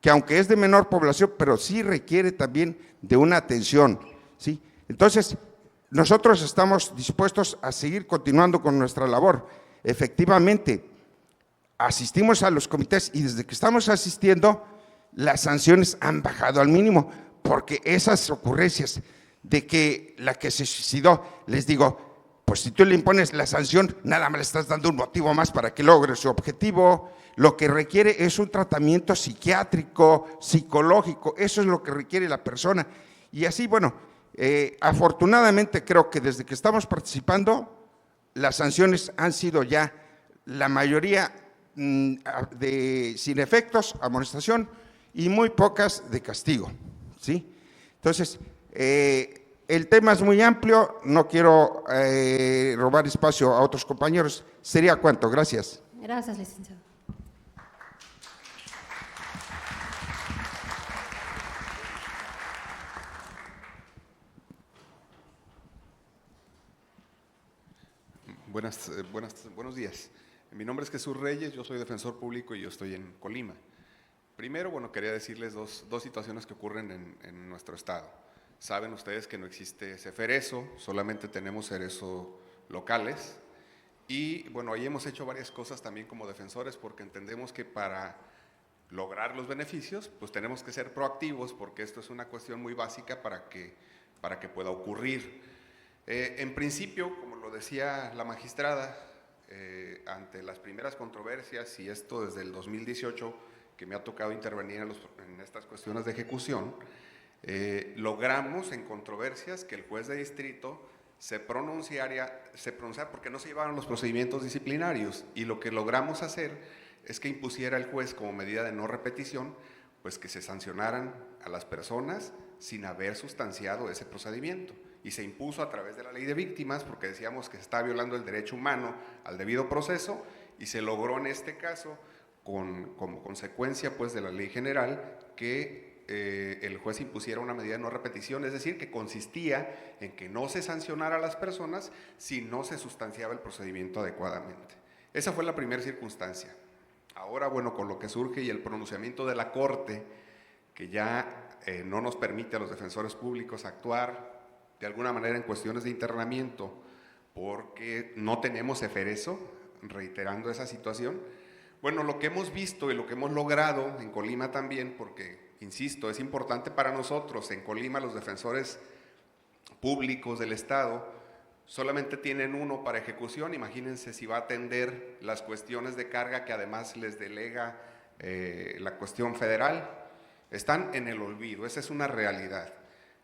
que aunque es de menor población, pero sí requiere también de una atención, ¿sí? Entonces, nosotros estamos dispuestos a seguir continuando con nuestra labor. Efectivamente, asistimos a los comités y desde que estamos asistiendo, las sanciones han bajado al mínimo, porque esas ocurrencias de que la que se suicidó, les digo, pues si tú le impones la sanción, nada más le estás dando un motivo más para que logre su objetivo. Lo que requiere es un tratamiento psiquiátrico, psicológico, eso es lo que requiere la persona. Y así, bueno, afortunadamente creo que desde que estamos participando, las sanciones han sido ya la mayoría sin efectos, amonestación, y muy pocas de castigo, ¿sí? Entonces, el tema es muy amplio, no quiero robar espacio a otros compañeros. ¿Sería cuánto? Gracias. Gracias, licenciado. Buenos días. Mi nombre es Jesús Reyes, yo soy defensor público y yo estoy en Colima. Primero, bueno, quería decirles dos situaciones que ocurren en nuestro estado. Saben ustedes que no existe ceferezo, solamente tenemos cerezo locales. Y bueno, ahí hemos hecho varias cosas también como defensores, porque entendemos que para lograr los beneficios, pues tenemos que ser proactivos, porque esto es una cuestión muy básica para que pueda ocurrir. En principio, como lo decía la magistrada, ante las primeras controversias, y esto desde el 2018, que me ha tocado intervenir en estas cuestiones de ejecución, logramos en controversias que el juez de distrito se pronunciara porque no se llevaron los procedimientos disciplinarios, y lo que logramos hacer es que impusiera el juez como medida de no repetición, pues que se sancionaran a las personas sin haber sustanciado ese procedimiento. y se impuso a través de la ley de víctimas, porque decíamos que se estaba violando el derecho humano al debido proceso, y se logró en este caso, como consecuencia pues de la ley general, que el juez impusiera una medida de no repetición, es decir, que consistía en que no se sancionara a las personas si no se sustanciaba el procedimiento adecuadamente. Esa fue la primera circunstancia. Ahora, bueno, con lo que surge y el pronunciamiento de la Corte, que ya no nos permite a los defensores públicos actuar de alguna manera en cuestiones de internamiento, porque no tenemos efereso, reiterando esa situación. Bueno, lo que hemos visto y lo que hemos logrado en Colima también, porque, insisto, es importante para nosotros, en Colima los defensores públicos del Estado solamente tienen uno para ejecución, imagínense si va a atender las cuestiones de carga que además les delega la cuestión federal, están en el olvido, esa es una realidad.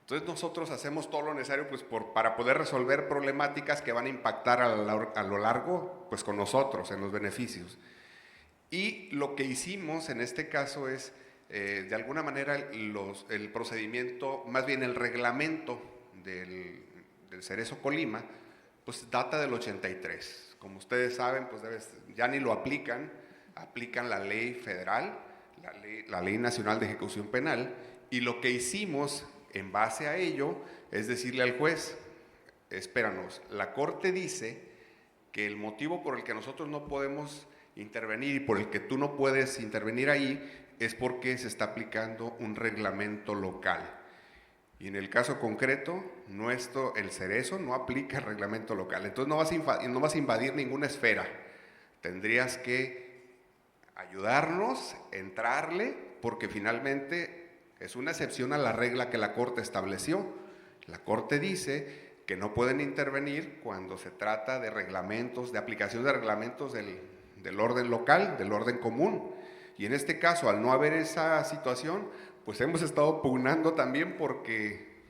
Entonces nosotros hacemos todo lo necesario pues, para poder resolver problemáticas que van a impactar a lo largo pues, con nosotros en los beneficios. Y lo que hicimos en este caso es, de alguna manera, el procedimiento, más bien el reglamento del Cerezo Colima, pues data del 83. Como ustedes saben, pues ya ni lo aplican la ley federal, la ley nacional de ejecución penal, y lo que hicimos en base a ello es decirle al juez, espéranos, la Corte dice que el motivo por el que nosotros no podemos intervenir y por el que tú no puedes intervenir ahí es porque se está aplicando un reglamento local. Y en el caso concreto, el Cerezo no aplica el reglamento local. Entonces no vas a invadir ninguna esfera. Tendrías que ayudarnos, entrarle, porque finalmente es una excepción a la regla que la Corte estableció. La Corte dice que no pueden intervenir cuando se trata de reglamentos, de aplicación de reglamentos del orden local, del orden común. Y en este caso, al no haber esa situación, pues hemos estado pugnando también porque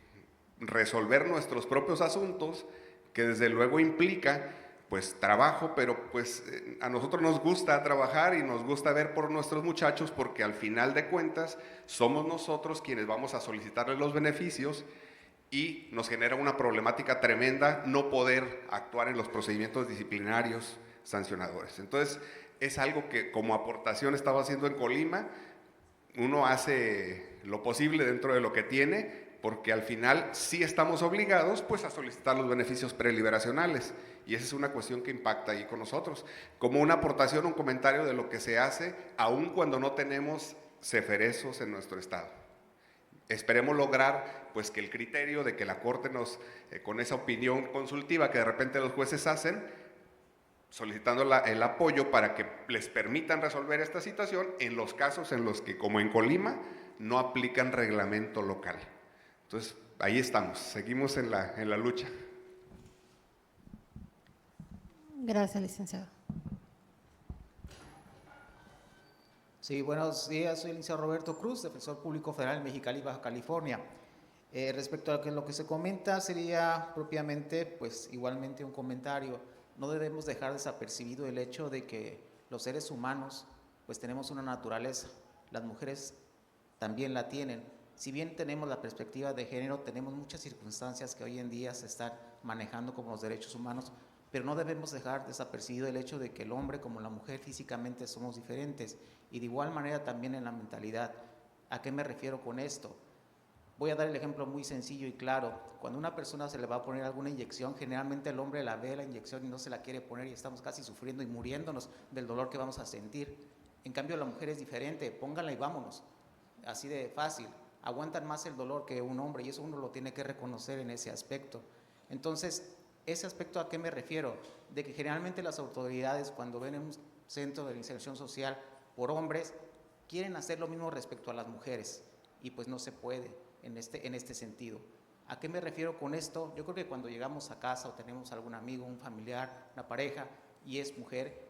resolver nuestros propios asuntos, que desde luego implica pues trabajo, pero pues a nosotros nos gusta trabajar y nos gusta ver por nuestros muchachos, porque al final de cuentas somos nosotros quienes vamos a solicitarles los beneficios y nos genera una problemática tremenda no poder actuar en los procedimientos disciplinarios sancionadores. Entonces es algo que como aportación estaba haciendo en Colima, uno hace lo posible dentro de lo que tiene, porque al final sí estamos obligados pues a solicitar los beneficios preliberacionales, y esa es una cuestión que impacta ahí con nosotros, como una aportación, un comentario de lo que se hace, aun cuando no tenemos ceferezos en nuestro estado. Esperemos lograr pues que el criterio de que la Corte nos, con esa opinión consultiva que de repente los jueces hacen, solicitando el apoyo para que les permitan resolver esta situación en los casos en los que, como en Colima, no aplican reglamento local. Entonces, ahí estamos, seguimos en la lucha. Gracias, licenciado. Sí, buenos días, soy el licenciado Roberto Cruz, defensor público federal en Mexicali, Baja California. Respecto a lo que se comenta, sería propiamente, pues igualmente un comentario. No debemos dejar desapercibido el hecho de que los seres humanos, pues tenemos una naturaleza, las mujeres también la tienen. Si bien tenemos la perspectiva de género, tenemos muchas circunstancias que hoy en día se están manejando como los derechos humanos, pero no debemos dejar desapercibido el hecho de que el hombre como la mujer físicamente somos diferentes, y de igual manera también en la mentalidad. ¿A qué me refiero con esto? Voy a dar el ejemplo muy sencillo y claro. Cuando a una persona se le va a poner alguna inyección, generalmente el hombre la ve la inyección y no se la quiere poner, y estamos casi sufriendo y muriéndonos del dolor que vamos a sentir. En cambio la mujer es diferente, pónganla y vámonos, así de fácil. Aguantan más el dolor que un hombre, y eso uno lo tiene que reconocer en ese aspecto. Entonces, ¿ese aspecto a qué me refiero? De que generalmente las autoridades, cuando ven en un centro de inserción social por hombres, quieren hacer lo mismo respecto a las mujeres, y pues no se puede en este sentido. ¿A qué me refiero con esto? Yo creo que cuando llegamos a casa o tenemos algún amigo, un familiar, una pareja, y es mujer,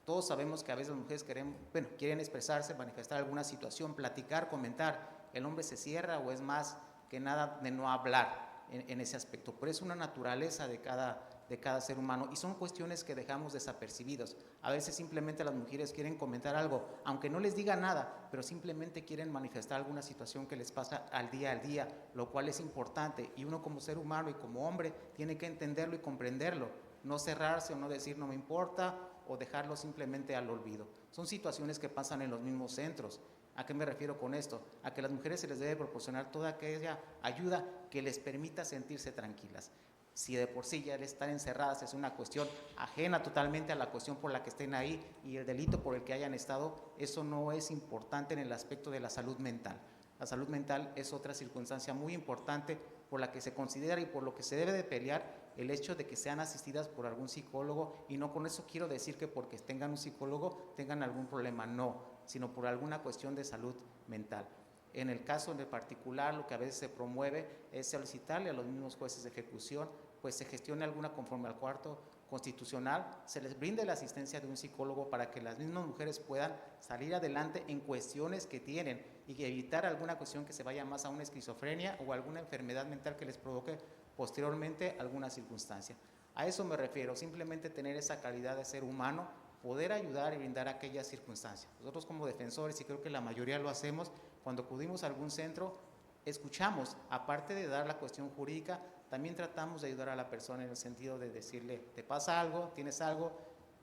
todos sabemos que a veces las mujeres quieren expresarse, manifestar alguna situación, platicar, comentar. El hombre se cierra o es más que nada de no hablar en ese aspecto. Pero es una naturaleza de cada de cada ser humano, y son cuestiones que dejamos desapercibidos. A veces simplemente las mujeres quieren comentar algo, aunque no les diga nada, pero simplemente quieren manifestar alguna situación que les pasa al día, lo cual es importante, y uno como ser humano y como hombre tiene que entenderlo y comprenderlo, no cerrarse o no decir no me importa o dejarlo simplemente al olvido. Son situaciones que pasan en los mismos centros. ¿A qué me refiero con esto? A que a las mujeres se les debe proporcionar toda aquella ayuda que les permita sentirse tranquilas. Si de por sí ya el estar encerradas es una cuestión ajena totalmente a la cuestión por la que estén ahí y el delito por el que hayan estado, eso no es importante en el aspecto de la salud mental. La salud mental es otra circunstancia muy importante por la que se considera y por lo que se debe de pelear el hecho de que sean asistidas por algún psicólogo, y no con eso quiero decir que porque tengan un psicólogo tengan algún problema, no, sino por alguna cuestión de salud mental. En el caso en particular, lo que a veces se promueve es solicitarle a los mismos jueces de ejecución, pues se gestione alguna conforme al cuarto constitucional, se les brinde la asistencia de un psicólogo para que las mismas mujeres puedan salir adelante en cuestiones que tienen y evitar alguna cuestión que se vaya más a una esquizofrenia o alguna enfermedad mental que les provoque posteriormente alguna circunstancia. A eso me refiero, simplemente tener esa calidad de ser humano, poder ayudar y brindar aquellas circunstancias. Nosotros como defensores, y creo que la mayoría lo hacemos, cuando acudimos a algún centro, escuchamos, aparte de dar la cuestión jurídica, también tratamos de ayudar a la persona en el sentido de decirle, ¿te pasa algo? ¿Tienes algo?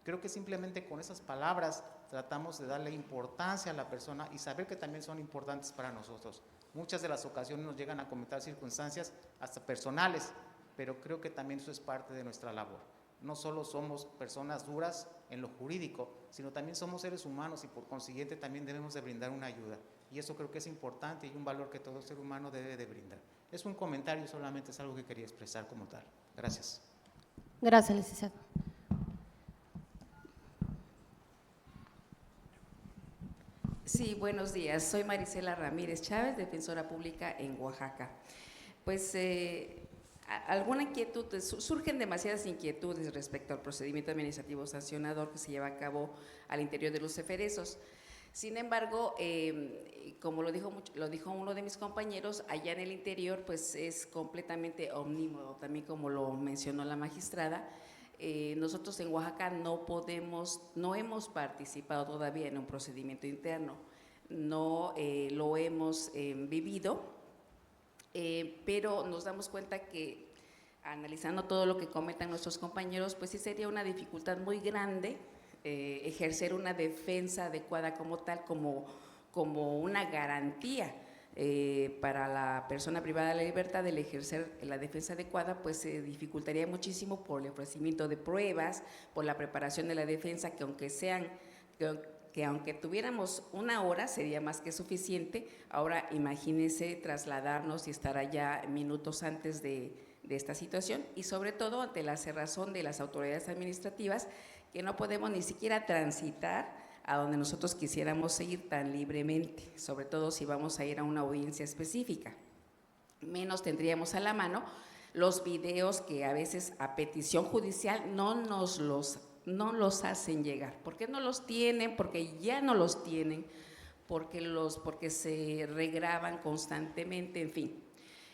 Creo que simplemente con esas palabras tratamos de darle importancia a la persona y saber que también son importantes para nosotros. Muchas de las ocasiones nos llegan a comentar circunstancias hasta personales, pero creo que también eso es parte de nuestra labor. No solo somos personas duras en lo jurídico, sino también somos seres humanos y por consiguiente también debemos de brindar una ayuda. Y eso creo que es importante y un valor que todo ser humano debe de brindar. Es un comentario, solamente es algo que quería expresar como tal. Gracias. Gracias, licenciado. Sí, buenos días. Soy Marisela Ramírez Chávez, defensora pública en Oaxaca. Pues alguna inquietud, surgen demasiadas inquietudes respecto al procedimiento administrativo sancionador que se lleva a cabo al interior de los eferesos. Sin embargo, como lo dijo uno de mis compañeros, allá en el interior pues es completamente omnímodo, también como lo mencionó la magistrada. Nosotros en Oaxaca no hemos participado todavía en un procedimiento interno, no lo hemos vivido, pero nos damos cuenta que analizando todo lo que comentan nuestros compañeros, pues sí sería una dificultad muy grande ejercer una defensa adecuada como tal, como una garantía para la persona privada de la libertad. El ejercer la defensa adecuada pues se dificultaría muchísimo por el ofrecimiento de pruebas, por la preparación de la defensa, que aunque tuviéramos una hora sería más que suficiente. Ahora imagínense trasladarnos y estar allá minutos antes de esta situación, y sobre todo ante la cerrazón de las autoridades administrativas, que no podemos ni siquiera transitar a donde nosotros quisiéramos ir tan libremente, sobre todo si vamos a ir a una audiencia específica. Menos tendríamos a la mano los videos que a veces a petición judicial no los hacen llegar. ¿Por qué no los tienen? Porque ya no los tienen, porque se regraban constantemente, en fin.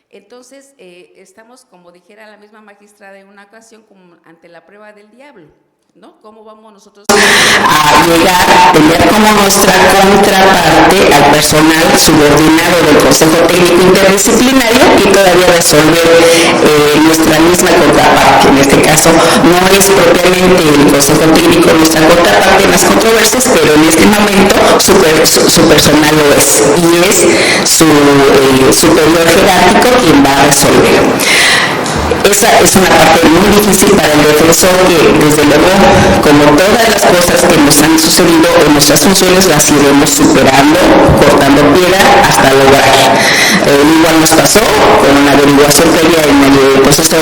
Entonces, estamos, como dijera la misma magistrada en una ocasión, como ante la prueba del diablo, ¿no? ¿Cómo vamos nosotros a llegar a tener como nuestra contraparte al personal subordinado del Consejo Técnico Interdisciplinario y todavía resolver nuestra misma contraparte? En este caso no es propiamente el Consejo Técnico nuestra contraparte en las controversias, pero en este momento su personal lo es, y es su superior jerárquico quien va a resolver. Esa es una parte muy difícil para el defensor, que desde luego, como todas las cosas que nos han sucedido en nuestras funciones, las iremos superando, cortando piedra hasta lograr. Igual nos pasó con una averiguación previa en el proceso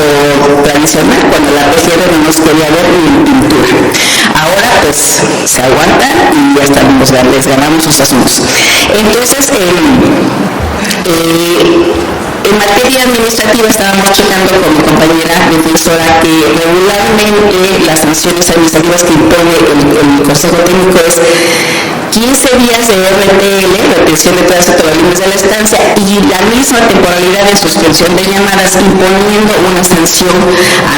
tradicional, cuando la PGR no nos quería ver ni en pintura. Ahora pues se aguantan y hasta les ganamos sus asuntos. Entonces, en materia administrativa estábamos checando con mi compañera defensora que regularmente las sanciones administrativas que impone el Consejo Técnico es 15 días de RTL, retención de tránsito de los límites de la estancia, y la misma temporalidad de suspensión de llamadas, imponiendo una sanción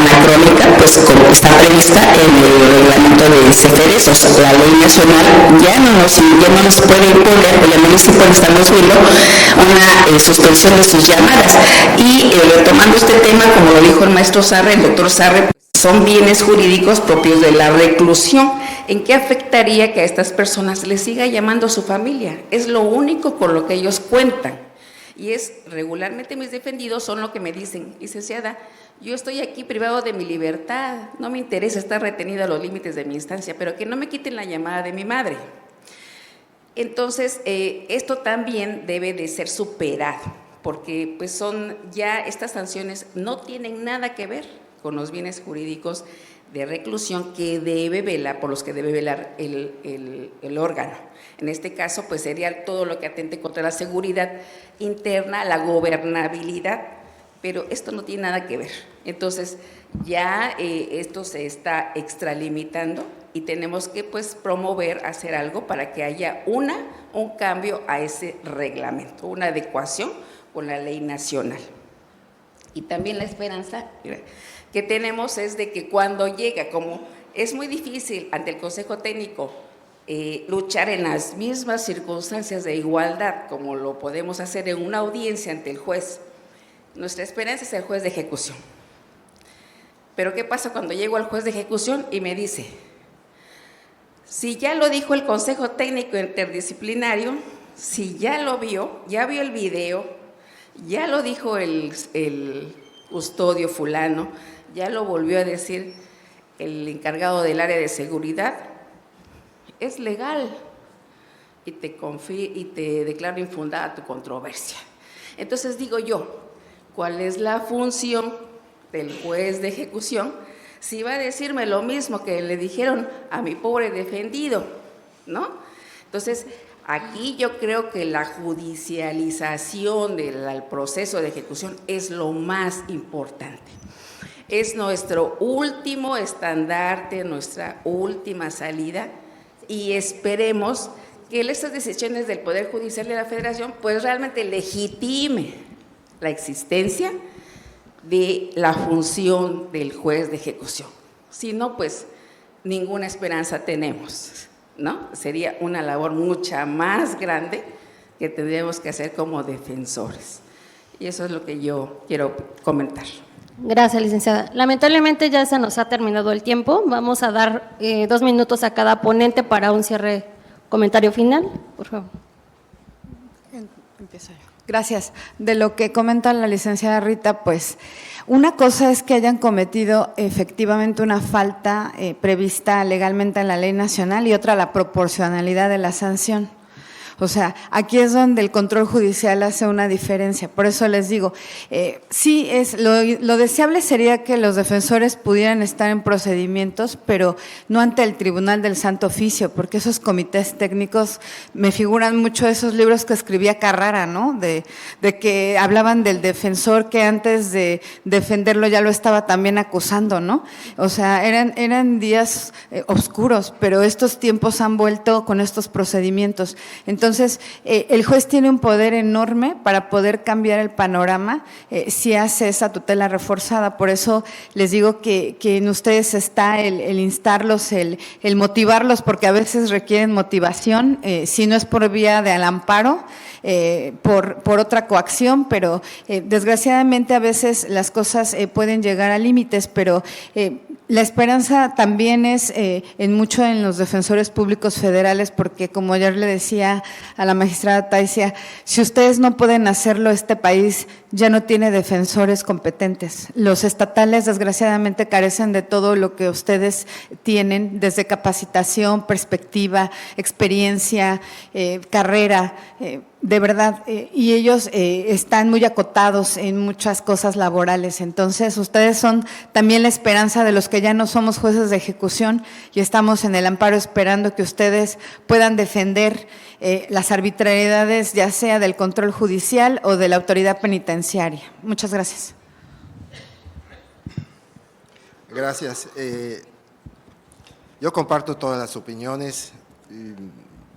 anacrónica, pues como está prevista en el reglamento de CFRs, o sea, la ley nacional ya no nos puede imponer, o ya no nos impone, estamos viendo una suspensión de sus llamadas. Y retomando este tema, como lo dijo el maestro Sarre, el doctor Sarre, son bienes jurídicos propios de la reclusión. ¿En qué afectaría que a estas personas les siga llamando su familia? Es lo único con lo que ellos cuentan. Y es, regularmente mis defendidos son lo que me dicen, licenciada, yo estoy aquí privado de mi libertad, no me interesa estar retenido a los límites de mi instancia, pero que no me quiten la llamada de mi madre. Entonces, esto también debe de ser superado, porque pues son ya estas sanciones no tienen nada que ver con los bienes jurídicos de reclusión que debe velar, por los que debe velar el órgano. En este caso, pues sería todo lo que atente contra la seguridad interna, la gobernabilidad, pero esto no tiene nada que ver. Entonces, ya esto se está extralimitando y tenemos que pues promover, hacer algo para que haya un cambio a ese reglamento, una adecuación con la ley nacional. Y también la esperanza que tenemos es de que cuando llega, como es muy difícil ante el Consejo Técnico luchar en las mismas circunstancias de igualdad como lo podemos hacer en una audiencia ante el juez, nuestra esperanza es el juez de ejecución. Pero ¿qué pasa cuando llego al juez de ejecución y me dice, si ya lo dijo el Consejo Técnico Interdisciplinario, si ya lo vio, ya vio el video, ya lo dijo el custodio fulano, ya lo volvió a decir el encargado del área de seguridad, es legal y te declaro infundada tu controversia. Entonces digo yo, ¿cuál es la función del juez de ejecución si va a decirme lo mismo que le dijeron a mi pobre defendido, ¿no? Entonces, aquí yo creo que la judicialización del proceso de ejecución es lo más importante. Es nuestro último estandarte, nuestra última salida, y esperemos que estas decisiones del Poder Judicial de la Federación pues realmente legitime la existencia de la función del juez de ejecución. Si no, pues ninguna esperanza tenemos, ¿no? Sería una labor mucha más grande que tendríamos que hacer como defensores. Y eso es lo que yo quiero comentar. Gracias, licenciada. Lamentablemente ya se nos ha terminado el tiempo. Vamos a dar 2 minutos a cada ponente para un cierre, comentario final, por favor. Empiezo yo. Gracias. De lo que comenta la licenciada Rita, pues una cosa es que hayan cometido efectivamente una falta prevista legalmente en la ley nacional y otra la proporcionalidad de la sanción. O sea, aquí es donde el control judicial hace una diferencia. Por eso les digo, sí, lo deseable sería que los defensores pudieran estar en procedimientos, pero no ante el Tribunal del Santo Oficio, porque esos comités técnicos me figuran mucho esos libros que escribía Carrara, ¿no? De que hablaban del defensor que antes de defenderlo ya lo estaba también acusando, ¿no? O sea, eran días oscuros, pero estos tiempos han vuelto con estos procedimientos. Entonces, el juez tiene un poder enorme para poder cambiar el panorama si hace esa tutela reforzada. Por eso les digo que en ustedes está el instarlos, el motivarlos, porque a veces requieren motivación, si no es por vía de al amparo, por otra coacción, pero desgraciadamente a veces las cosas pueden llegar a límites, pero la esperanza también es mucho en los defensores públicos federales, porque como ayer le decía a la magistrada Taisia, si ustedes no pueden hacerlo, este país ya no tiene defensores competentes. Los estatales desgraciadamente carecen de todo lo que ustedes tienen, desde capacitación, perspectiva, experiencia, carrera, de verdad, y ellos están muy acotados en muchas cosas laborales. Entonces, ustedes son también la esperanza de los que ya no somos jueces de ejecución y estamos en el amparo esperando que ustedes puedan defender las arbitrariedades, ya sea del control judicial o de la autoridad penitenciaria. Muchas gracias. Gracias. Yo comparto todas las opiniones.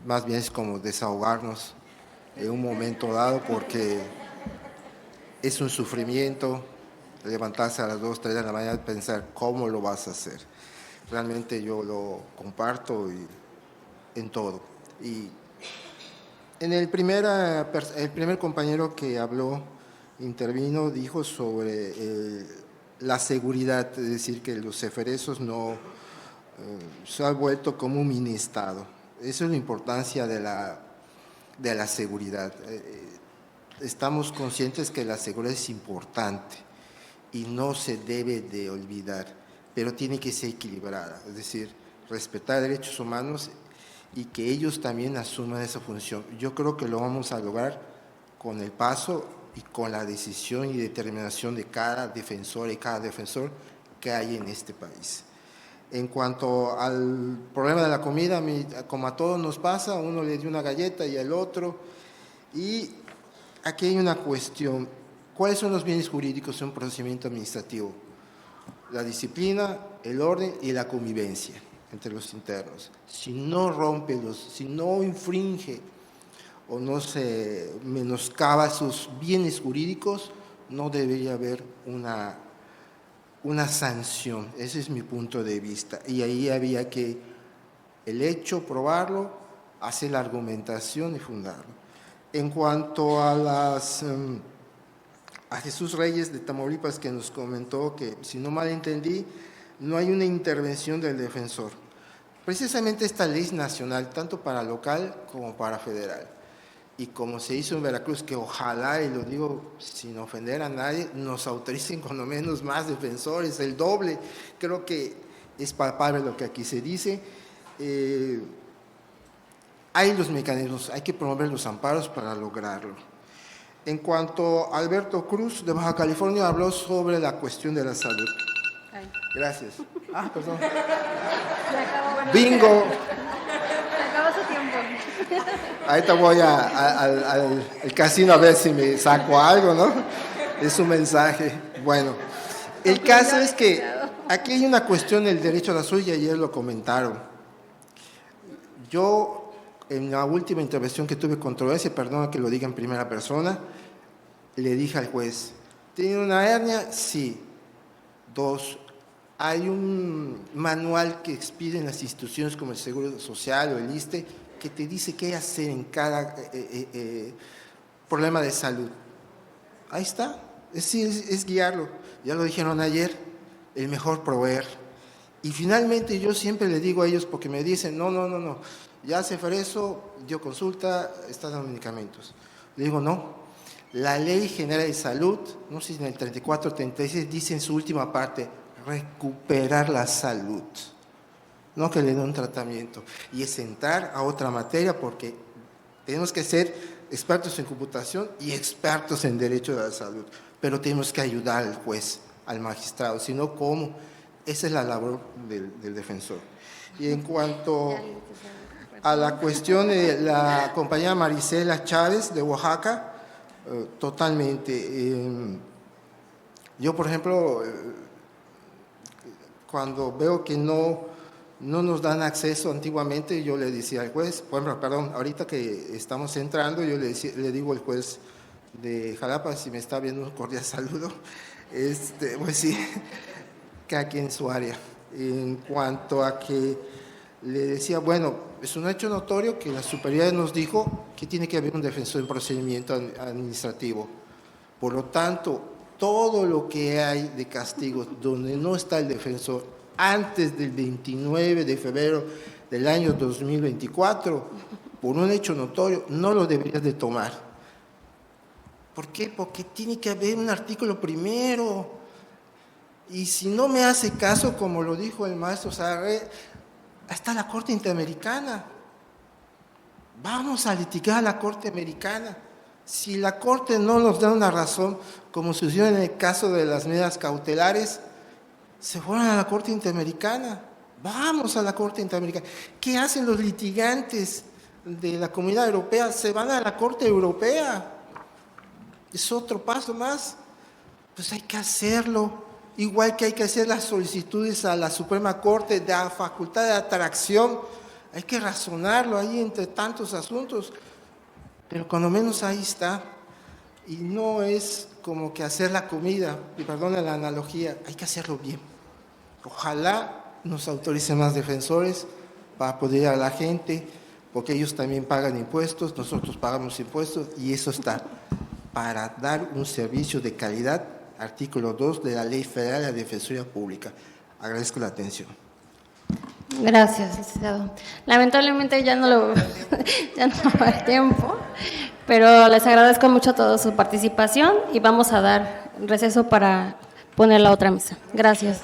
más bien es como desahogarnos en un momento dado, porque es un sufrimiento levantarse a las 2, 3 de la mañana y pensar cómo lo vas a hacer. Realmente yo lo comparto en todo. Y en el primer compañero que habló, intervino, dijo sobre la seguridad, es decir, que los ceferezos no se ha vuelto como un mini estado. Esa es la importancia de la seguridad. Estamos conscientes que la seguridad es importante y no se debe de olvidar, pero tiene que ser equilibrada, es decir, respetar derechos humanos y que ellos también asuman esa función. Yo creo que lo vamos a lograr con el paso y con la decisión y determinación de cada defensor y cada defensor que hay en este país. En cuanto al problema de la comida, como a todos nos pasa, uno le dio una galleta y al otro, y aquí hay una cuestión: ¿cuáles son los bienes jurídicos en un procedimiento administrativo? La disciplina, el orden y la convivencia entre los internos. Si no rompe si no infringe o no se menoscaba sus bienes jurídicos, no debería haber una sanción. Ese es mi punto de vista. Y ahí había que el hecho, probarlo, hacer la argumentación y fundarlo. En cuanto a Jesús Reyes de Tamaulipas, que nos comentó que, si no mal entendí, no hay una intervención del defensor. Precisamente esta ley es nacional, tanto para local como para federal. Y como se hizo en Veracruz, que ojalá, y lo digo sin ofender a nadie, nos autoricen con lo menos más defensores, el doble. Creo que es palpable lo que aquí se dice. Hay los mecanismos, hay que promover los amparos para lograrlo. En cuanto a Alberto Cruz, de Baja California, habló sobre la cuestión de la salud. Ay. Gracias. Ah, perdón. Se acabó. Bingo. Se acabó su tiempo. Ahorita voy al casino a ver si me saco algo, ¿no? Es un mensaje. Bueno, el caso es que aquí hay una cuestión del derecho a la salud, y ayer lo comentaron. Yo, en la última intervención que tuve controversia, perdón que lo diga en primera persona, le dije al juez: ¿tiene una hernia? Sí. 2, hay un manual que expiden las instituciones como el Seguro Social o el ISSSTE que te dice qué hacer en cada problema de salud. Ahí está, es guiarlo. Ya lo dijeron ayer, el mejor proveer. Y finalmente yo siempre le digo a ellos, porque me dicen, no, ya se eso, dio consulta, están dando medicamentos. Le digo, no, la Ley General de Salud, no sé si en el 34 36, dice en su última parte, recuperar la salud, no que le den un tratamiento. Y es entrar a otra materia, porque tenemos que ser expertos en computación y expertos en derecho de la salud, pero tenemos que ayudar al juez, al magistrado, sino ¿cómo? Esa es la labor del defensor. Y en cuanto a la cuestión de la compañera Marisela Chávez de Oaxaca, totalmente. Yo, por ejemplo, cuando veo que no nos dan acceso antiguamente, yo le decía al juez, ahorita que estamos entrando, yo le digo al juez de Jalapa, si me está viendo, un cordial saludo, pues sí, cada quien en su área. En cuanto a que le decía, bueno, es un hecho notorio que la superioridad nos dijo que tiene que haber un defensor en procedimiento administrativo. Por lo tanto, todo lo que hay de castigos donde no está el defensor antes del 29 de febrero del año 2024, por un hecho notorio, no lo deberías de tomar. ¿Por qué? Porque tiene que haber un artículo primero. Y si no me hace caso, como lo dijo el maestro Sarre, hasta la Corte Interamericana. Vamos a litigar a la Corte Americana. Si la Corte no nos da una razón, como sucedió en el caso de las medidas cautelares, se fueron a la Corte Interamericana. Vamos a la Corte Interamericana. ¿Qué hacen los litigantes de la Comunidad Europea? Se van a la Corte Europea. Es otro paso más. Pues hay que hacerlo. Igual que hay que hacer las solicitudes a la Suprema Corte de la facultad de atracción Hay que razonarlo ahí entre tantos asuntos, pero cuando menos ahí está. Y no es como que hacer la comida, y perdona la analogía, hay que hacerlo bien. Ojalá nos autoricen más defensores para apoyar a la gente, porque ellos también pagan impuestos, nosotros pagamos impuestos, y eso está para dar un servicio de calidad, artículo 2 de la Ley Federal de la Defensoría Pública. Agradezco la atención. Gracias, licenciado. Lamentablemente ya no va a haber tiempo, pero les agradezco mucho a todos su participación y vamos a dar receso para poner la otra mesa. Gracias.